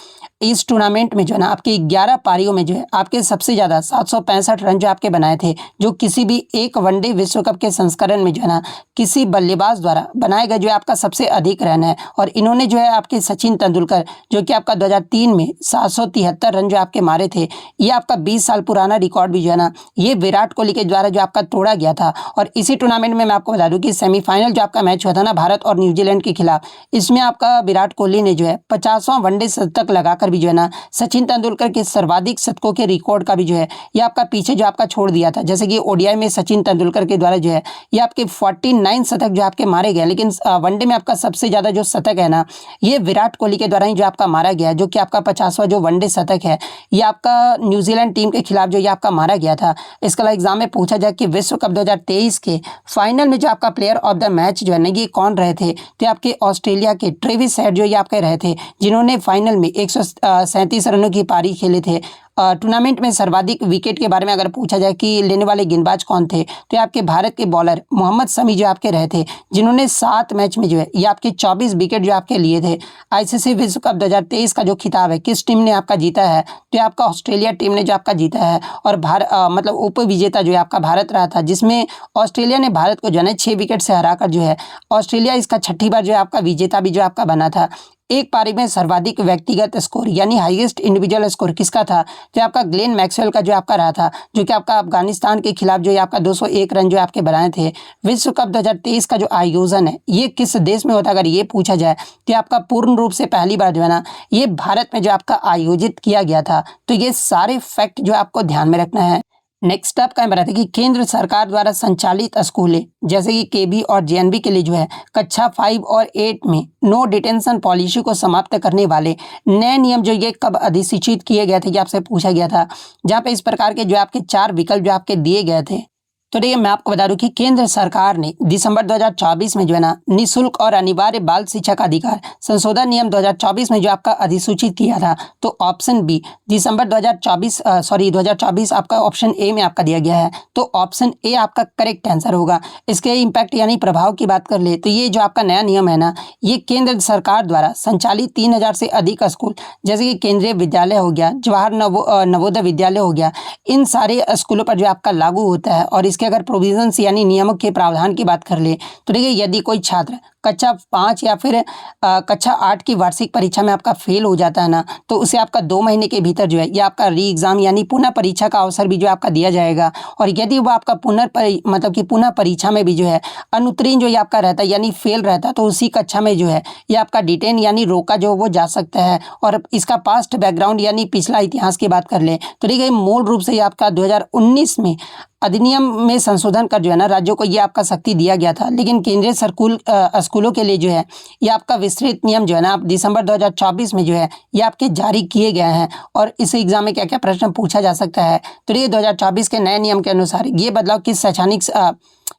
इस टूर्नामेंट में जो है ना, आपकी 11 पारियों में जो है आपके सबसे ज़्यादा 765 रन जो आपके बनाए थे, जो किसी भी एक वनडे विश्व कप के संस्करण में जो है ना किसी बल्लेबाज द्वारा बनाए गए जो है आपका सबसे अधिक रन है। और इन्होंने जो है आपके सचिन तेंदुलकर, जो कि आपका 2003 में 773 रन जो आपके मारे थे, ये आपका 20 साल पुराना रिकॉर्ड भी जो है ना, ये विराट कोहली के द्वारा जो आपका तोड़ा गया था। और इसी टूर्नामेंट में मैं आपको बता दूं कि सेमीफाइनल जो आपका मैच हुआ था ना भारत और न्यूजीलैंड के खिलाफ, इसमें आपका विराट कोहली ने जो है 50वां वनडे शतक लगाकर भी जो है ना सचिन तेंदुलकर के सर्वाधिक शतकों के रिकॉर्ड का भी जो है ये आपका पीछे जो आपका छोड़ दिया था। जैसे कि ओडीआई में सचिन तेंदुलकर के द्वारा जो है ये आपके 49 शतक जो आपके मारे गए, लेकिन वनडे में आपका सबसे ज़्यादा जो शतक है ना, ये विराट कोहली के द्वारा ही जो आपका मारा गया है, जो कि आपका 50वां जो वनडे शतक है, ये आपका न्यूजीलैंड टीम के खिलाफ जो ये आपका मारा गया था। इसके अलावा एग्जाम में पूछा जाए कि विश्व कप 2023 के फाइनल में जो आपका प्लेयर ऑफ द मैच जो है ना, ये कौन रहे थे, तो आपके ऑस्ट्रेलिया के ट्रेविस हेड जो ये आपके रहे थे, जिन्होंने फाइनल में 137 रनों की पारी खेले थे। टूर्नामेंट में सर्वाधिक विकेट के बारे में अगर पूछा जाए कि लेने वाले गेंदबाज कौन थे, तो ये आपके भारत के बॉलर मोहम्मद शमी जो आपके रहे थे, जिन्होंने 7 मैच में जो है ये आपके 24 विकेट जो आपके लिए थे। आईसीसी विश्व कप 2023 का जो खिताब है किस टीम ने आपका जीता है, तो ये आपका ऑस्ट्रेलिया टीम ने जो आपका जीता है। और मतलब उप विजेता जो है आपका भारत रहा था, जिसमें ऑस्ट्रेलिया ने भारत को जो है ना 6 विकेट से हराकर जो है ऑस्ट्रेलिया इसका 6ठी बार जो है आपका विजेता भी जो आपका बना था। एक पारी में सर्वाधिक व्यक्तिगत स्कोर यानी हाईएस्ट इंडिविजुअल स्कोर किसका था, तो आपका ग्लेन मैक्सवेल का जो आपका रहा था, जो कि आपका अफगानिस्तान के खिलाफ जो है आपका 201 रन जो आपके बनाए थे। विश्व कप 2023 का जो आयोजन है ये किस देश में होता है, अगर ये पूछा जाए तो आपका पूर्ण रूप से पहली बार जो है ना ये भारत में जो आपका आयोजित किया गया था। तो ये सारे फैक्ट जो आपको ध्यान में रखना है। नेक्स्ट आप क्या बताते हैं कि केंद्र सरकार द्वारा संचालित स्कूलें जैसे कि केबी और जेएनबी के लिए जो है कक्षा 5 और 8 में नो डिटेंशन पॉलिसी को समाप्त करने वाले नए नियम जो ये कब अधिसूचित किए गए थे, ये आपसे पूछा गया था, जहाँ पे इस प्रकार के जो आपके 4 विकल्प जो आपके दिए गए थे। तो देखिए मैं आपको बता दूं कि केंद्र सरकार ने दिसंबर 2024 में जो है ना निःशुल्क और अनिवार्य बाल शिक्षा का अधिकार संशोधन नियम 2024 में जो आपका अधिसूचित किया था। तो ऑप्शन बी दिसंबर 2024 आपका ऑप्शन ए में आपका दिया गया है। तो ऑप्शन ए आपका करेक्ट आंसर होगा। इसके इम्पैक्ट यानी प्रभाव की बात कर ले तो ये जो आपका नया नियम है ना, ये केंद्र सरकार द्वारा संचालित 3000 से अधिक स्कूल जैसे कि केंद्रीय विद्यालय हो गया, जवाहर नवोदय विद्यालय हो गया, इन सारे स्कूलों पर जो आपका लागू होता है। और इसके अगर प्रोविजंस यानी नियमों के प्रावधान की बात कर ले तो देखिए यदि कोई छात्र कक्षा 5 या फिर कक्षा 8 की वार्षिक परीक्षा में आपका फेल हो जाता है ना, तो उसे आपका 2 महीने के भीतर जो है ये आपका री एग्ज़ाम यानी पुनः परीक्षा का अवसर भी जो आपका दिया जाएगा। और यदि वो आपका पुनः परीक्षा में भी जो है अनुत्तीर्ण जो ये आपका रहता है यानी फेल रहता है, तो उसी कक्षा में जो है ये आपका डिटेन यानी रोका जो वो जा सकता है। और इसका पास्ट बैकग्राउंड यानी पिछला इतिहास की बात कर ले तो देखिए मूल रूप से ये आपका 2019 में अधिनियम में संशोधन कर जो है ना राज्यों को ये आपका शक्ति दिया गया था। लेकिन केंद्रीय स्कूलों के लिए जो है ये आपका विस्तृत नियम जो है ना दिसंबर 2024 में जो है ये आपके जारी किए गए हैं। और इस एग्जाम में क्या क्या प्रश्न पूछा जा सकता है, तो ये 2024 के नए नियम के अनुसार ये बदलाव किस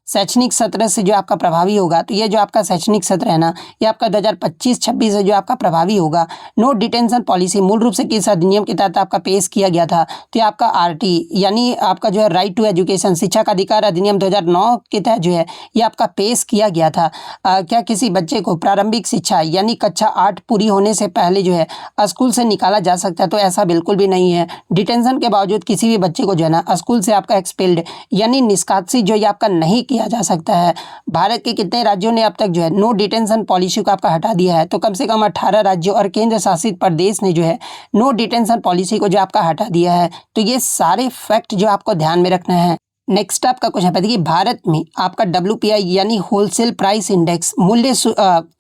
शैक्षणिक सत्र से जो आपका प्रभावी होगा। तो ये जो आपका शैक्षणिक सत्र है ना ये आपका 2025-26 से जो आपका प्रभावी होगा। नो डिटेंशन पॉलिसी मूल रूप से किस अधिनियम के तहत आपका पेश किया गया था, तो ये आपका आरटी यानी आपका जो है राइट टू एजुकेशन शिक्षा का अधिकार अधिनियम 2009 के तहत जो है ये आपका पेश किया गया था। क्या किसी बच्चे को प्रारंभिक शिक्षा यानी कक्षा 8 पूरी होने से पहले जो है स्कूल से निकाला जा सकता है, तो ऐसा बिल्कुल भी नहीं है। डिटेंशन के बावजूद किसी भी बच्चे को जो है ना स्कूल से आपका एक्सपेल्ड यानी निष्कासित जो ये आपका नहीं किया जा सकता है। भारत के कितने राज्यों ने अब तक जो है नो डिटेंशन पॉलिसी को आपका हटा दिया है, तो कम से कम 18 राज्यों और केंद्र शासित प्रदेश ने जो है नो डिटेंशन पॉलिसी को जो आपका हटा दिया है। तो ये सारे फैक्ट जो आपको ध्यान में रखना है। नेक्स्ट आपका क्वेश्चन है कि भारत में आपका WPI यानी होलसेल प्राइस इंडेक्स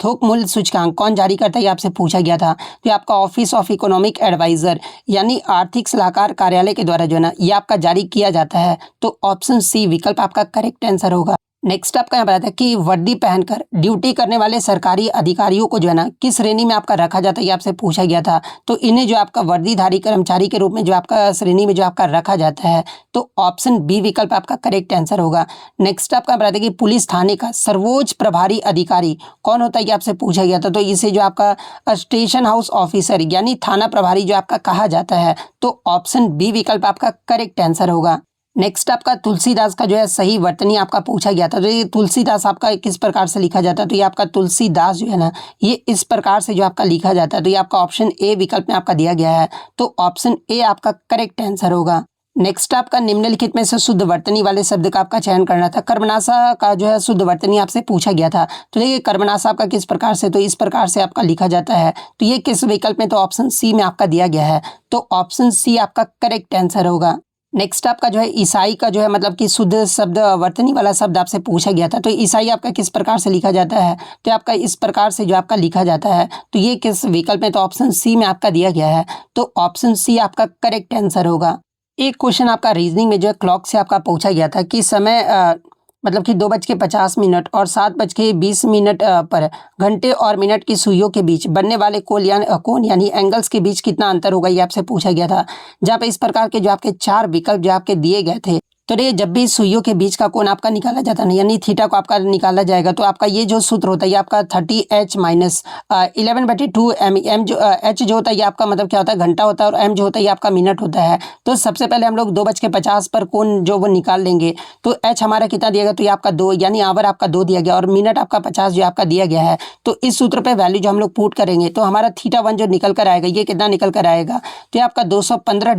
थोक मूल्य सूचकांक कौन जारी करता है, ये आपसे पूछा गया था। तो आपका ऑफिस ऑफ इकोनॉमिक एडवाइजर यानी आर्थिक सलाहकार कार्यालय के द्वारा जो है ना ये आपका जारी किया जाता है। तो ऑप्शन सी विकल्प आपका करेक्ट आंसर होगा। नेक्स्ट आपका यहाँ पर आता है कि वर्दी पहनकर ड्यूटी करने वाले सरकारी अधिकारियों को जो है ना किस श्रेणी में आपका रखा जाता है, ये आपसे पूछा गया था। तो इन्हें जो आपका वर्दीधारी कर्मचारी के रूप में जो आपका श्रेणी में जो आपका रखा जाता है, तो ऑप्शन बी विकल्प आपका करेक्ट आंसर होगा। नेक्स्ट आपका बताया था कि पुलिस थाने का सर्वोच्च प्रभारी अधिकारी कौन होता है, ये आपसे पूछा गया था। तो इसे जो आपका स्टेशन हाउस ऑफिसर यानी थाना प्रभारी जो आपका कहा जाता है, तो ऑप्शन बी विकल्प आपका करेक्ट आंसर होगा। नेक्स्ट आपका तुलसीदास का जो है सही वर्तनी आपका पूछा गया था। तो ये तुलसीदास आपका किस प्रकार से लिखा जाता है, तो ये आपका तुलसीदास जो है ना, ये इस प्रकार से जो आपका लिखा जाता है। तो ये आपका ऑप्शन ए विकल्प में आपका दिया गया है, तो ऑप्शन ए आपका करेक्ट आंसर होगा। नेक्स्ट आपका निम्नलिखित में से शुद्ध वर्तनी वाले शब्द का आपका चयन करना था। कर्मनाशा का जो है शुद्ध वर्तनी आपसे पूछा गया था। तो देखिए कर्मनाशा आपका किस प्रकार से, तो इस प्रकार से आपका लिखा जाता है। तो ये किस विकल्प में, तो ऑप्शन सी में आपका दिया गया है, तो ऑप्शन सी आपका करेक्ट आंसर होगा। नेक्स्ट आपका जो है ईसाई का जो है मतलब कि शुद्ध शब्द वर्तनी वाला शब्द आपसे पूछा गया था। तो ईसाई आपका किस प्रकार से लिखा जाता है, तो आपका इस प्रकार से जो आपका लिखा जाता है। तो ये किस विकल्प में, तो ऑप्शन सी में आपका दिया गया है, तो ऑप्शन सी आपका करेक्ट आंसर होगा। एक क्वेश्चन आपका रीजनिंग में जो है क्लॉक से आपका पूछा गया था कि समय मतलब कि 2:50 और 7:20 पर घंटे और मिनट की सुइयों के बीच बनने वाले कोण यानी एंगल्स के बीच कितना अंतर होगा, ये आपसे पूछा गया था। जहाँ पे इस प्रकार के जो आपके 4 विकल्प जो आपके दिए गए थे, तो ये जब भी सुइयों के बीच का कोण आपका निकाला जाता है यानी थीटा को आपका निकाला जाएगा, तो आपका ये जो सूत्र होता है ये आपका 30h माइनस 11/2 एम जो h जो होता है ये आपका मतलब क्या होता है, घंटा होता है, और m जो होता है ये आपका मिनट होता है। तो सबसे पहले हम लोग 2:50 पर कोण जो वो निकाल लेंगे, तो h हमारा कितना दिया गया, तो ये आपका 2 यानी आवर आपका 2 दिया गया, और मिनट आपका 50 जो आपका दिया गया है। तो इस सूत्र पे वैल्यू जो हम लोग पुट करेंगे, तो हमारा θ1 जो निकल कर आएगा, ये कितना निकल कर आएगा, तो ये आपका 215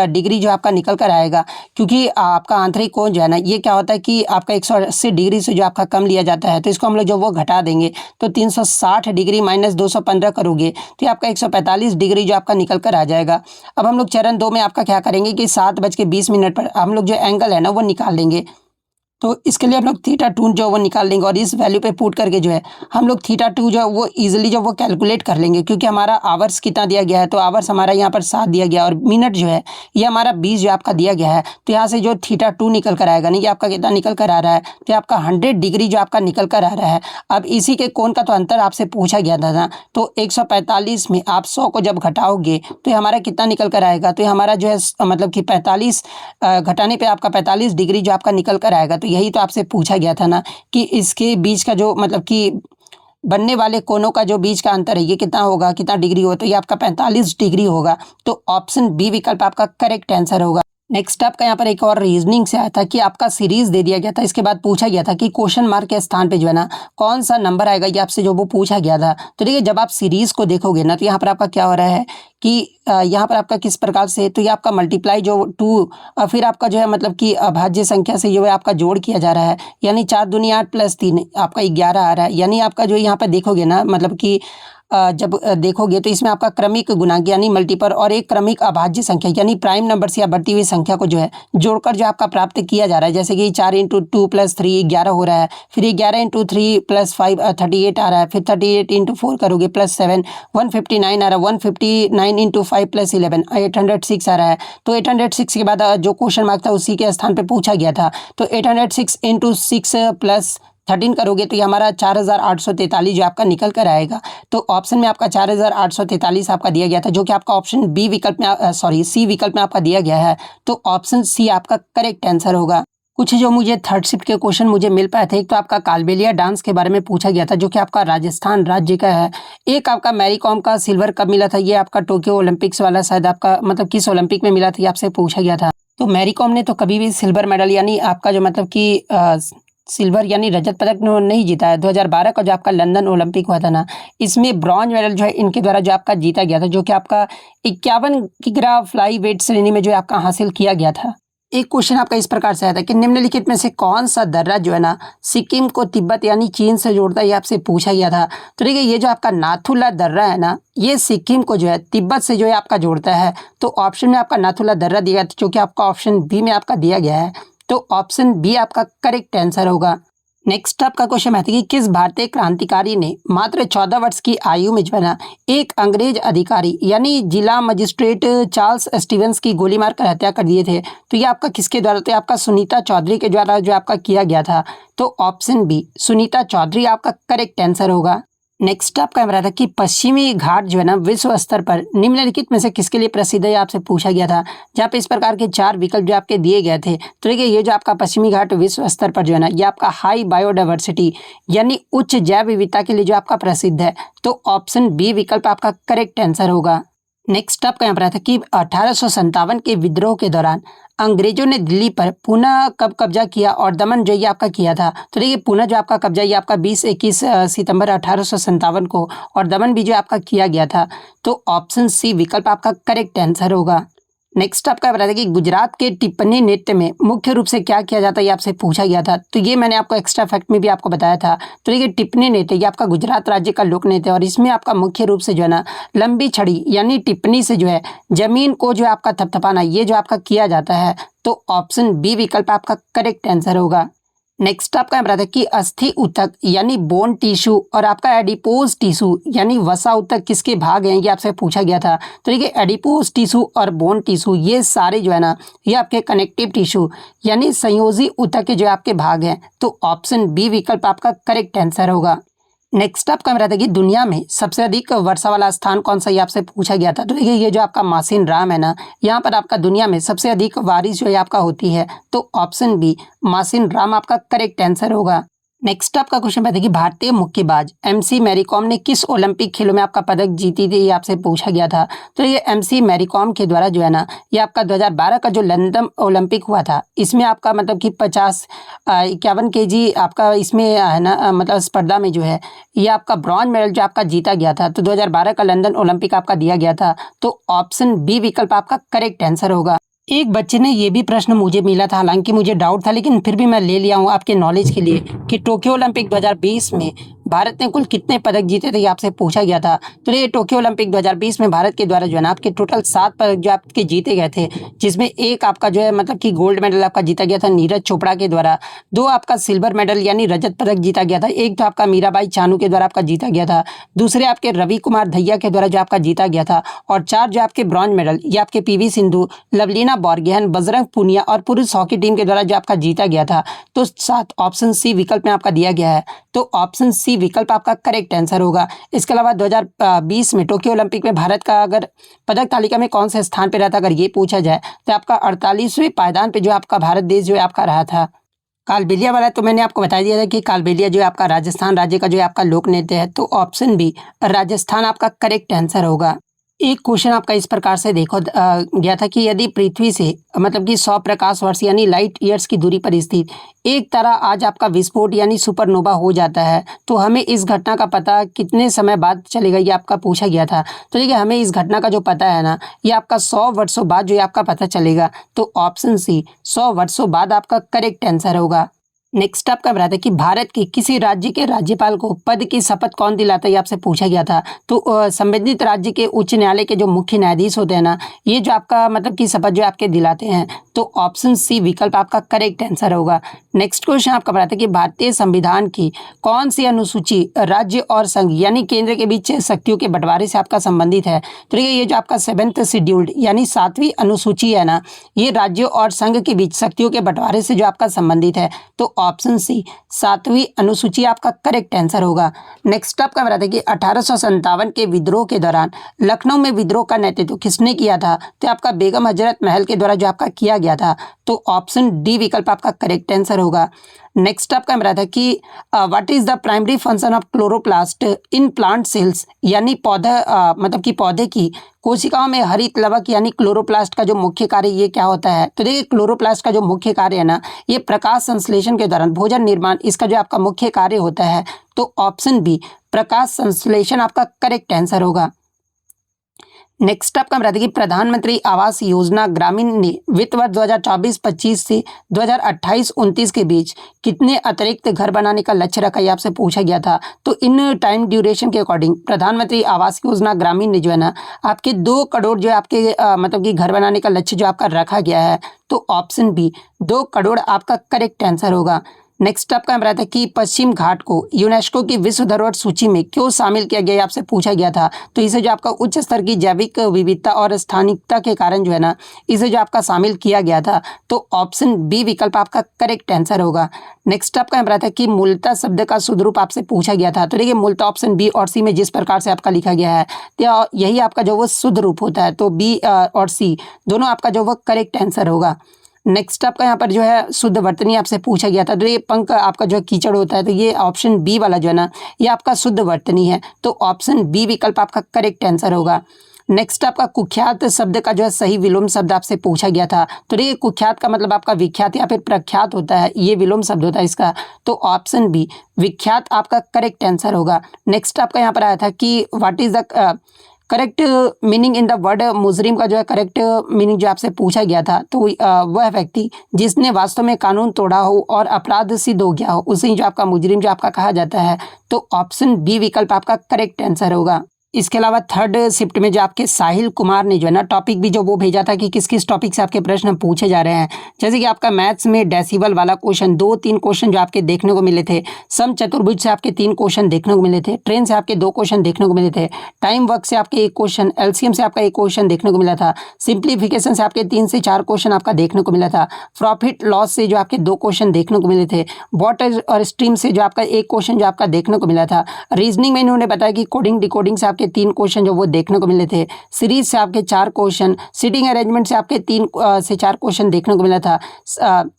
डिग्री जो आपका निकल कर आएगा। क्योंकि आपका आंतरिक कोण जो है ना, ये क्या होता है कि आपका 180 डिग्री से जो आपका कम लिया जाता है, तो इसको हम लोग जो वो घटा देंगे, तो 360 डिग्री माइनस 215 करोगे, तो ये आपका 145 डिग्री जो आपका निकल कर आ जाएगा। अब हम लोग चरण 2 में आपका क्या करेंगे कि 7:20 पर हम लोग जो एंगल है ना वो निकाल लेंगे। तो इसके लिए हम लोग θ2 जो वो निकाल लेंगे, और इस वैल्यू पे पुट करके जो है हम लोग θ2 जो वो इजीली जो वो कैलकुलेट कर लेंगे। क्योंकि हमारा आवर्स कितना दिया गया है, तो आवर्स हमारा यहाँ पर 7 दिया गया, और मिनट जो है ये हमारा 20 जो आपका दिया गया है। तो यहाँ से जो θ2 निकल कर आएगा, नहीं ये आपका कितना निकल कर आ रहा है, तो आपका 100 डिग्री जो आपका निकल कर आ रहा है। अब इसी के कोण का तो अंतर आपसे पूछा गया था ना, तो 145 में आप 100 को जब घटाओगे, तो ये हमारा कितना निकल कर आएगा, तो ये हमारा जो है मतलब कि 45 घटाने पे आपका 45 डिग्री जो आपका निकल कर आएगा। तो यही तो आपसे पूछा गया था ना कि इसके बीच का जो मतलब कि बनने वाले कोनों का जो बीच का अंतर है ये कितना होगा, कितना डिग्री हो, तो ये आपका 45 डिग्री होगा। तो ऑप्शन बी विकल्प आपका करेक्ट आंसर होगा। नेक्स्ट आपका यहाँ पर एक और रीजनिंग से आया था कि आपका सीरीज दे दिया गया था, इसके बाद पूछा गया था कि क्वेश्चन मार्क के स्थान पे जो है ना कौन सा नंबर आएगा, ये आपसे जो वो पूछा गया था। तो देखिए जब आप सीरीज को देखोगे ना, तो यहाँ पर आपका क्या हो रहा है कि यहाँ पर आपका किस प्रकार से, तो ये आपका मल्टीप्लाई जो 2 फिर आपका जो है मतलब कि अभाज्य संख्या से जो है आपका जोड़ किया जा रहा है, यानी 4 दूनी 8 प्लस 3 आपका 11 आ रहा है। यानी आपका जो यहाँ पर देखोगे ना मतलब कि जब देखोगे तो इसमें आपका क्रमिक गुणांक यानी मल्टीपल और एक क्रमिक अभाज्य संख्या यानी प्राइम नंबर से या बढ़ती हुई संख्या को जो है जोड़कर जो आपका प्राप्त किया जा रहा है। जैसे कि 4 × 2 + 3 11 हो रहा है, फिर 11 × 3 + 5 38 आ रहा है, फिर 38 × 4 करोगे +7 159 आ रहा है, 159 × 5 + 11 806 आ रहा है। तो 806 के बाद जो क्वेश्चन मार्क था उसी के स्थान पर पूछा गया था। तो 806 × 6 + 13 करोगे तो ये हमारा 4843 जो आपका निकल कर आएगा। तो ऑप्शन में आपका 4843 आपका दिया गया था, जो कि आपका ऑप्शन बी विकल्प में सी विकल्प में आपका दिया गया है। तो ऑप्शन सी आपका करेक्ट आंसर होगा। कुछ जो मुझे थर्ड शिफ्ट के क्वेश्चन मुझे मिल पाए थे, एक तो आपका कालबेलिया डांस के बारे में पूछा गया था जो कि आपका राजस्थान राज्य का है। एक आपका मैरी कॉम का सिल्वर कब मिला था, ये आपका टोक्यो ओलंपिक्स वाला शायद आपका मतलब किस ओलंपिक में मिला था ये आपसे पूछा गया था। तो मैरी कॉम ने तो कभी भी सिल्वर मेडल यानी आपका जो मतलब कि सिल्वर यानी रजत पदक नहीं जीता है। 2012 का जो आपका लंदन ओलंपिक हुआ था ना, इसमें ब्रॉन्ज मेडल जो है इनके द्वारा जो आपका जीता गया था, जो कि आपका 51 किग्रा फ्लाई वेट श्रेणी में जो आपका हासिल किया गया था। एक क्वेश्चन आपका इस प्रकार से आया था कि निम्नलिखित में से कौन सा दर्रा जो है ना सिक्किम को तिब्बत यानी चीन से जोड़ता है, ये आपसे पूछा गया था। तो देखिए ये जो आपका नाथुला दर्रा है ना, ये सिक्किम को जो है तिब्बत से जो है आपका जोड़ता है। तो ऑप्शन में आपका नाथुला दर्रा दिया गया था, जो कि आपका ऑप्शन बी में आपका दिया गया है। तो ऑप्शन बी आपका करेक्ट आंसर होगा। नेक्स्ट आपका क्वेश्चन है कि किस भारतीय क्रांतिकारी ने मात्र 14 वर्ष की आयु में जो है ना एक अंग्रेज अधिकारी यानी जिला मजिस्ट्रेट चार्ल्स स्टीवेंस की गोली मार कर हत्या कर दिए थे। तो ये आपका किसके द्वारा, तो ये आपका सुनीता चौधरी के द्वारा जो आपका किया गया था। तो ऑप्शन बी सुनीता चौधरी आपका करेक्ट आंसर होगा। नेक्स्ट आपका रहा था कि पश्चिमी घाट जो है ना विश्व स्तर पर निम्नलिखित में से किसके लिए प्रसिद्ध है, आपसे पूछा गया था। जहाँ पे इस प्रकार के 4 विकल्प जो आपके दिए गए थे। तो देखिए ये जो आपका पश्चिमी घाट विश्व स्तर पर जो है ना ये आपका हाई बायोडाइवर्सिटी यानी उच्च जैव विविधता के लिए जो आपका प्रसिद्ध है। तो ऑप्शन बी विकल्प आपका करेक्ट आंसर होगा। नेक्स्ट आपका यहाँ पर आता है कि 1857 के विद्रोह के दौरान अंग्रेजों ने दिल्ली पर पुनः कब कब्जा किया और दमन जो ये आपका किया था। तो देखिए पुनः जो आपका कब्जा ये आपका 20-21 सितंबर 1857 को और दमन भी जो आपका किया गया था। तो ऑप्शन सी विकल्प आपका करेक्ट आंसर होगा। नेक्स्ट आपका बता दें कि गुजरात के टिप्पणी नृत्य में मुख्य रूप से क्या किया जाता है, ये आपसे पूछा गया था। तो ये मैंने आपको एक्स्ट्रा फैक्ट में भी आपको बताया था। तो देखिए टिप्पणी नृत्य ये आपका गुजरात राज्य का लोक नृत्य है और इसमें आपका मुख्य रूप से जो है ना लंबी छड़ी यानी टिप्पणी से जो है जमीन को जो है आपका थपथपाना ये जो आपका किया जाता है। तो ऑप्शन बी विकल्प आपका करेक्ट आंसर होगा। नेक्स्ट आपका बता दें कि अस्थि ऊतक यानी बोन टिश्यू और आपका एडिपोज टिश्यू यानी वसा ऊतक किसके भाग हैं, ये आपसे पूछा गया था। तो देखिए एडिपोज टिश्यू और बोन टिश्यू ये सारे जो है ना ये आपके कनेक्टिव टिश्यू यानी संयोजी ऊतक के जो आपके भाग हैं। तो ऑप्शन बी विकल्प आपका करेक्ट आंसर होगा। नेक्स्ट आपका मेरा था कि दुनिया में सबसे अधिक वर्षा वाला स्थान कौन सा, ये आपसे पूछा गया था। तो देखिए ये जो आपका मासिन राम है ना यहाँ पर आपका दुनिया में सबसे अधिक बारिश जो है आपका होती है। तो ऑप्शन बी मासिन राम आपका करेक्ट आंसर होगा। नेक्स्ट आपका क्वेश्चन है कि भारतीय मुक्केबाज एमसी मैरी कॉम ने किस ओलंपिक खेलों में आपका पदक जीती थी, ये आपसे पूछा गया था। तो ये एमसी मैरी कॉम के द्वारा जो है ना ये आपका 2012 का जो लंदन ओलंपिक हुआ था इसमें आपका मतलब कि 51 केजी आपका इसमें है ना मतलब स्पर्धा में जो है ये आपका ब्रॉन्ज मेडल जो आपका जीता गया था। तो 2012 का लंदन ओलंपिक आपका दिया गया था। तो ऑप्शन बी विकल्प आपका करेक्ट आंसर होगा। एक बच्चे ने ये भी प्रश्न मुझे मिला था, हालांकि मुझे डाउट था लेकिन फिर भी मैं ले लिया हूँ आपके नॉलेज के लिए कि टोक्यो ओलंपिक 2020 में भारत ने कुल कितने पदक जीते थे, ये आपसे पूछा गया था। तो ये टोक्यो ओलंपिक 2020 में भारत के द्वारा जो है ना आपके टोटल 7 पदक जो आपके जीते गए थे, जिसमें एक आपका जो है मतलब कि गोल्ड मेडल आपका जीता गया था नीरज चोपड़ा के द्वारा, 2 आपका सिल्वर मेडल यानी रजत पदक जीता गया था, एक तो आपका मीराबाई चानू के द्वारा आपका जीता गया था, दूसरे आपके रवि कुमार दहिया के द्वारा जो आपका जीता गया था, और 4 जो आपके ब्रॉन्ज मेडल ये आपके पीवी सिंधु, लवलीना बोरगोहेन, बजरंग पूनिया और पुरुष हॉकी टीम के द्वारा जो आपका जीता गया था। तो 7 ऑप्शन सी विकल्प में आपका दिया गया है। तो ऑप्शन सी विकल्प आपका करेक्ट आंसर होगा। इसके अलावा 2020 में टोक्यो ओलंपिक में भारत का अगर पदक तालिका में कौन से स्थान पे रहा था, अगर ये पूछा जाए तो आपका 48वें पायदान पे जो आपका भारत देश जो है आपका रहा था। कालबेलिया वाला तो मैंने आपको बता दिया था कि कालबेलिया जो है आपका राजस्थान राज्य का जो है आपका लोक नृत्य है। तो ऑप्शन बी राजस्थान आपका करेक्ट आंसर होगा। एक क्वेश्चन आपका इस प्रकार से देखो गया था कि यदि पृथ्वी से मतलब कि 100 प्रकाश वर्ष यानी लाइट ईयर्स की दूरी पर स्थित एक तारा आज आपका विस्फोट यानी सुपरनोवा हो जाता है, तो हमें इस घटना का पता कितने समय बाद चलेगा, ये आपका पूछा गया था। तो देखिए हमें इस घटना का जो पता है ना ये आपका 100 वर्षों बाद जो है आपका पता चलेगा। तो ऑप्शन सी 100 वर्षों बाद आपका करेक्ट आंसर होगा। नेक्स्ट आपका बताता है कि भारत के किसी राज्य के राज्यपाल को पद की शपथ कौन दिलाता है, ये आपसे पूछा गया था। तो संबंधित राज्य के उच्च न्यायालय के जो मुख्य न्यायाधीश होते हैं ना ये जो आपका मतलब कि शपथ जो आपके दिलाते हैं। तो ऑप्शन सी विकल्प आपका करेक्ट आंसर होगा। नेक्स्ट क्वेश्चन आपका बताता है कि भारतीय संविधान की कौन सी अनुसूची राज्य और संघ यानी केंद्र के बीच शक्तियों के बंटवारे से आपका संबंधित है। तो ये जो आपका 7th शेड्यूल्ड यानी 7वीं अनुसूची है ना ये राज्यों और संघ के बीच शक्तियों के बंटवारे से जो आपका संबंधित है। तो ऑप्शन सी 7वीं अनुसूची आपका करेक्ट आंसर होगा। नेक्स्ट आपका बताते हैं कि 1857 के विद्रोह के दौरान लखनऊ में विद्रोह का नेतृत्व किसने किया था, तो आपका बेगम हजरत महल के द्वारा जो आपका किया गया था। तो ऑप्शन डी विकल्प आपका करेक्ट आंसर होगा। नेक्स्ट आपका मेरा था कि what is the primary function of chloroplast in plant cells यानी पौधा मतलब कि पौधे की कोशिकाओं में हरित लवक यानी क्लोरोप्लास्ट का जो मुख्य कार्य ये क्या होता है। तो देखिए क्लोरोप्लास्ट का जो मुख्य कार्य है ना ये प्रकाश संश्लेषण के दौरान भोजन निर्माण इसका जो आपका मुख्य कार्य होता है। तो ऑप्शन बी प्रकाश संश्लेषण आपका करेक्ट आंसर होगा। नेक्स्ट आपका बताते कि प्रधानमंत्री आवास योजना ग्रामीण ने वित्त वर्ष 2024-25 से 2028-29 के बीच कितने अतिरिक्त घर बनाने का लक्ष्य रखा, ये आपसे पूछा गया था। तो इन टाइम ड्यूरेशन के अकॉर्डिंग प्रधानमंत्री आवास योजना ग्रामीण ने जो है ना आपके 2 करोड़ जो आपके मतलब कि घर बनाने का लक्ष्य जो आपका रखा गया है। तो ऑप्शन बी 2 करोड़ आपका करेक्ट आंसर होगा। नेक्स्ट आपका यहाँ था कि पश्चिम घाट को यूनेस्को की विश्व धरोहर सूची में क्यों शामिल किया गया, आपसे पूछा गया था। तो इसे जो आपका उच्च स्तर की जैविक विविधता और स्थानिकता के कारण जो है ना, इसे जो आपका शामिल किया गया था। तो ऑप्शन बी विकल्प आपका करेक्ट आंसर होगा। नेक्स्ट आपका यहाँ था कि मूलतः शब्द का शुद्ध रूप आपसे पूछा गया था। तो देखिए मूलतः ऑप्शन बी और सी में जिस प्रकार से आपका लिखा गया है, तो यही आपका जो वो शुद्ध रूप होता है। तो बी और सी दोनों आपका जो वो करेक्ट आंसर होगा। नेक्स्ट आपका यहाँ पर जो है शुद्ध वर्तनी आपसे पूछा गया था। तो ये पंख आपका जो कीचड़ होता है, तो ये ऑप्शन बी वाला जो है ना, ये आपका शुद्ध वर्तनी है। तो ऑप्शन बी विकल्प आपका करेक्ट आंसर होगा। नेक्स्ट आपका कुख्यात शब्द का जो है सही विलोम शब्द आपसे पूछा गया था। तो देखिए कुख्यात का मतलब आपका विख्यात या फिर प्रख्यात होता है, ये विलोम शब्द होता है इसका। तो ऑप्शन बी विख्यात आपका करेक्ट आंसर होगा। नेक्स्ट आपका यहाँ पर आया था कि what is the correct meaning in the word मुजरिम का जो है करेक्ट मीनिंग जो आपसे पूछा गया था। तो वह व्यक्ति जिसने वास्तव में कानून तोड़ा हो और अपराध सिद्ध हो गया हो, उसे जो आपका मुजरिम जो आपका कहा जाता है। तो ऑप्शन बी विकल्प आपका करेक्ट आंसर होगा। इसके अलावा थर्ड शिफ्ट में जो आपके साहिल कुमार ने जो है ना टॉपिक भी जो वो भेजा था कि किस किस टॉपिक से आपके प्रश्न पूछे जा रहे हैं। जैसे कि आपका मैथ्स में डेसिबल वाला क्वेश्चन 2-3 क्वेश्चन जो आपके देखने को मिले थे, सम चतुर्भुज से आपके 3 क्वेश्चन देखने को मिले थे, ट्रेन से आपके 2 क्वेश्चन देखने को मिले थे, टाइम वर्क से आपके 1 क्वेश्चन, एलसीएम से आपका 1 क्वेश्चन देखने को मिला था, सिंप्लीफिकेशन से आपके 3 से 4 क्वेश्चन आपका देखने को मिला था, प्रॉफिट लॉस से जो आपके 2 क्वेश्चन देखने को मिले थे, वॉटर और स्ट्रीम से जो आपका 1 क्वेश्चन जो आपका देखने को मिला था, रीजनिंग में इन्होंने बताया कि कोडिंग डिकोडिंग से आपके 3 क्वेश्चन जो वो देखने को मिले थे, सीरीज से आपके 4 क्वेश्चन, सीटिंग अरेंजमेंट से आपके 3 से 4 क्वेश्चन देखने को मिला था।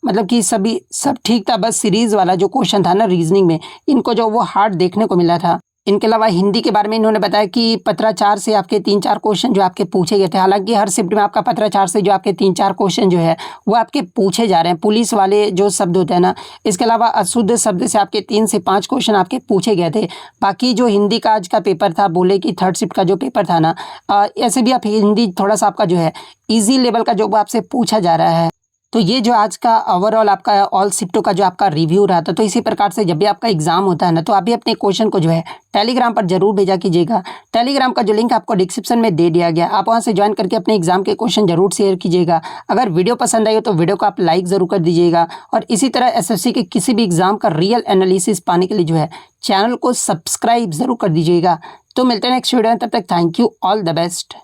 मतलब कि सब ठीक था, बस सीरीज वाला जो क्वेश्चन था ना रीजनिंग में, इनको जो वो हार्ड देखने को मिला था। इनके अलावा हिंदी के बारे में इन्होंने बताया कि पत्राचार से आपके 3-4 क्वेश्चन जो आपके पूछे गए थे। हालांकि हर शिफ्ट में आपका पत्राचार से जो आपके 3-4 क्वेश्चन जो है वो आपके पूछे जा रहे हैं, पुलिस वाले जो शब्द होते हैं ना। इसके अलावा अशुद्ध शब्द से आपके 3 से 5 क्वेश्चन आपके पूछे गए थे। बाकी जो हिंदी का आज का पेपर था, बोले कि थर्ड शिफ्ट का जो पेपर था ना, ऐसे भी आप हिंदी थोड़ा सा आपका जो है ईजी लेवल का जो वो आपसे पूछा जा रहा है। तो ये जो आज का ओवरऑल आपका ऑल शिफ्टों का जो आपका रिव्यू रहा था। तो इसी प्रकार से जब भी आपका एग्जाम होता है ना, तो आप भी अपने क्वेश्चन को जो है टेलीग्राम पर जरूर भेजा कीजिएगा। टेलीग्राम का जो लिंक आपको डिस्क्रिप्शन में दे दिया गया, आप वहां से ज्वाइन करके अपने एग्जाम के क्वेश्चन जरूर शेयर कीजिएगा। अगर वीडियो पसंद आई हो तो वीडियो को आप लाइक जरूर कर दीजिएगा। और इसी तरह एसएससी के किसी भी एग्जाम का रियल एनालिसिस पाने के लिए जो है चैनल को सब्सक्राइब जरूर कर दीजिएगा। तो मिलते हैं नेक्स्ट वीडियो में, तब तक thank you, all the best.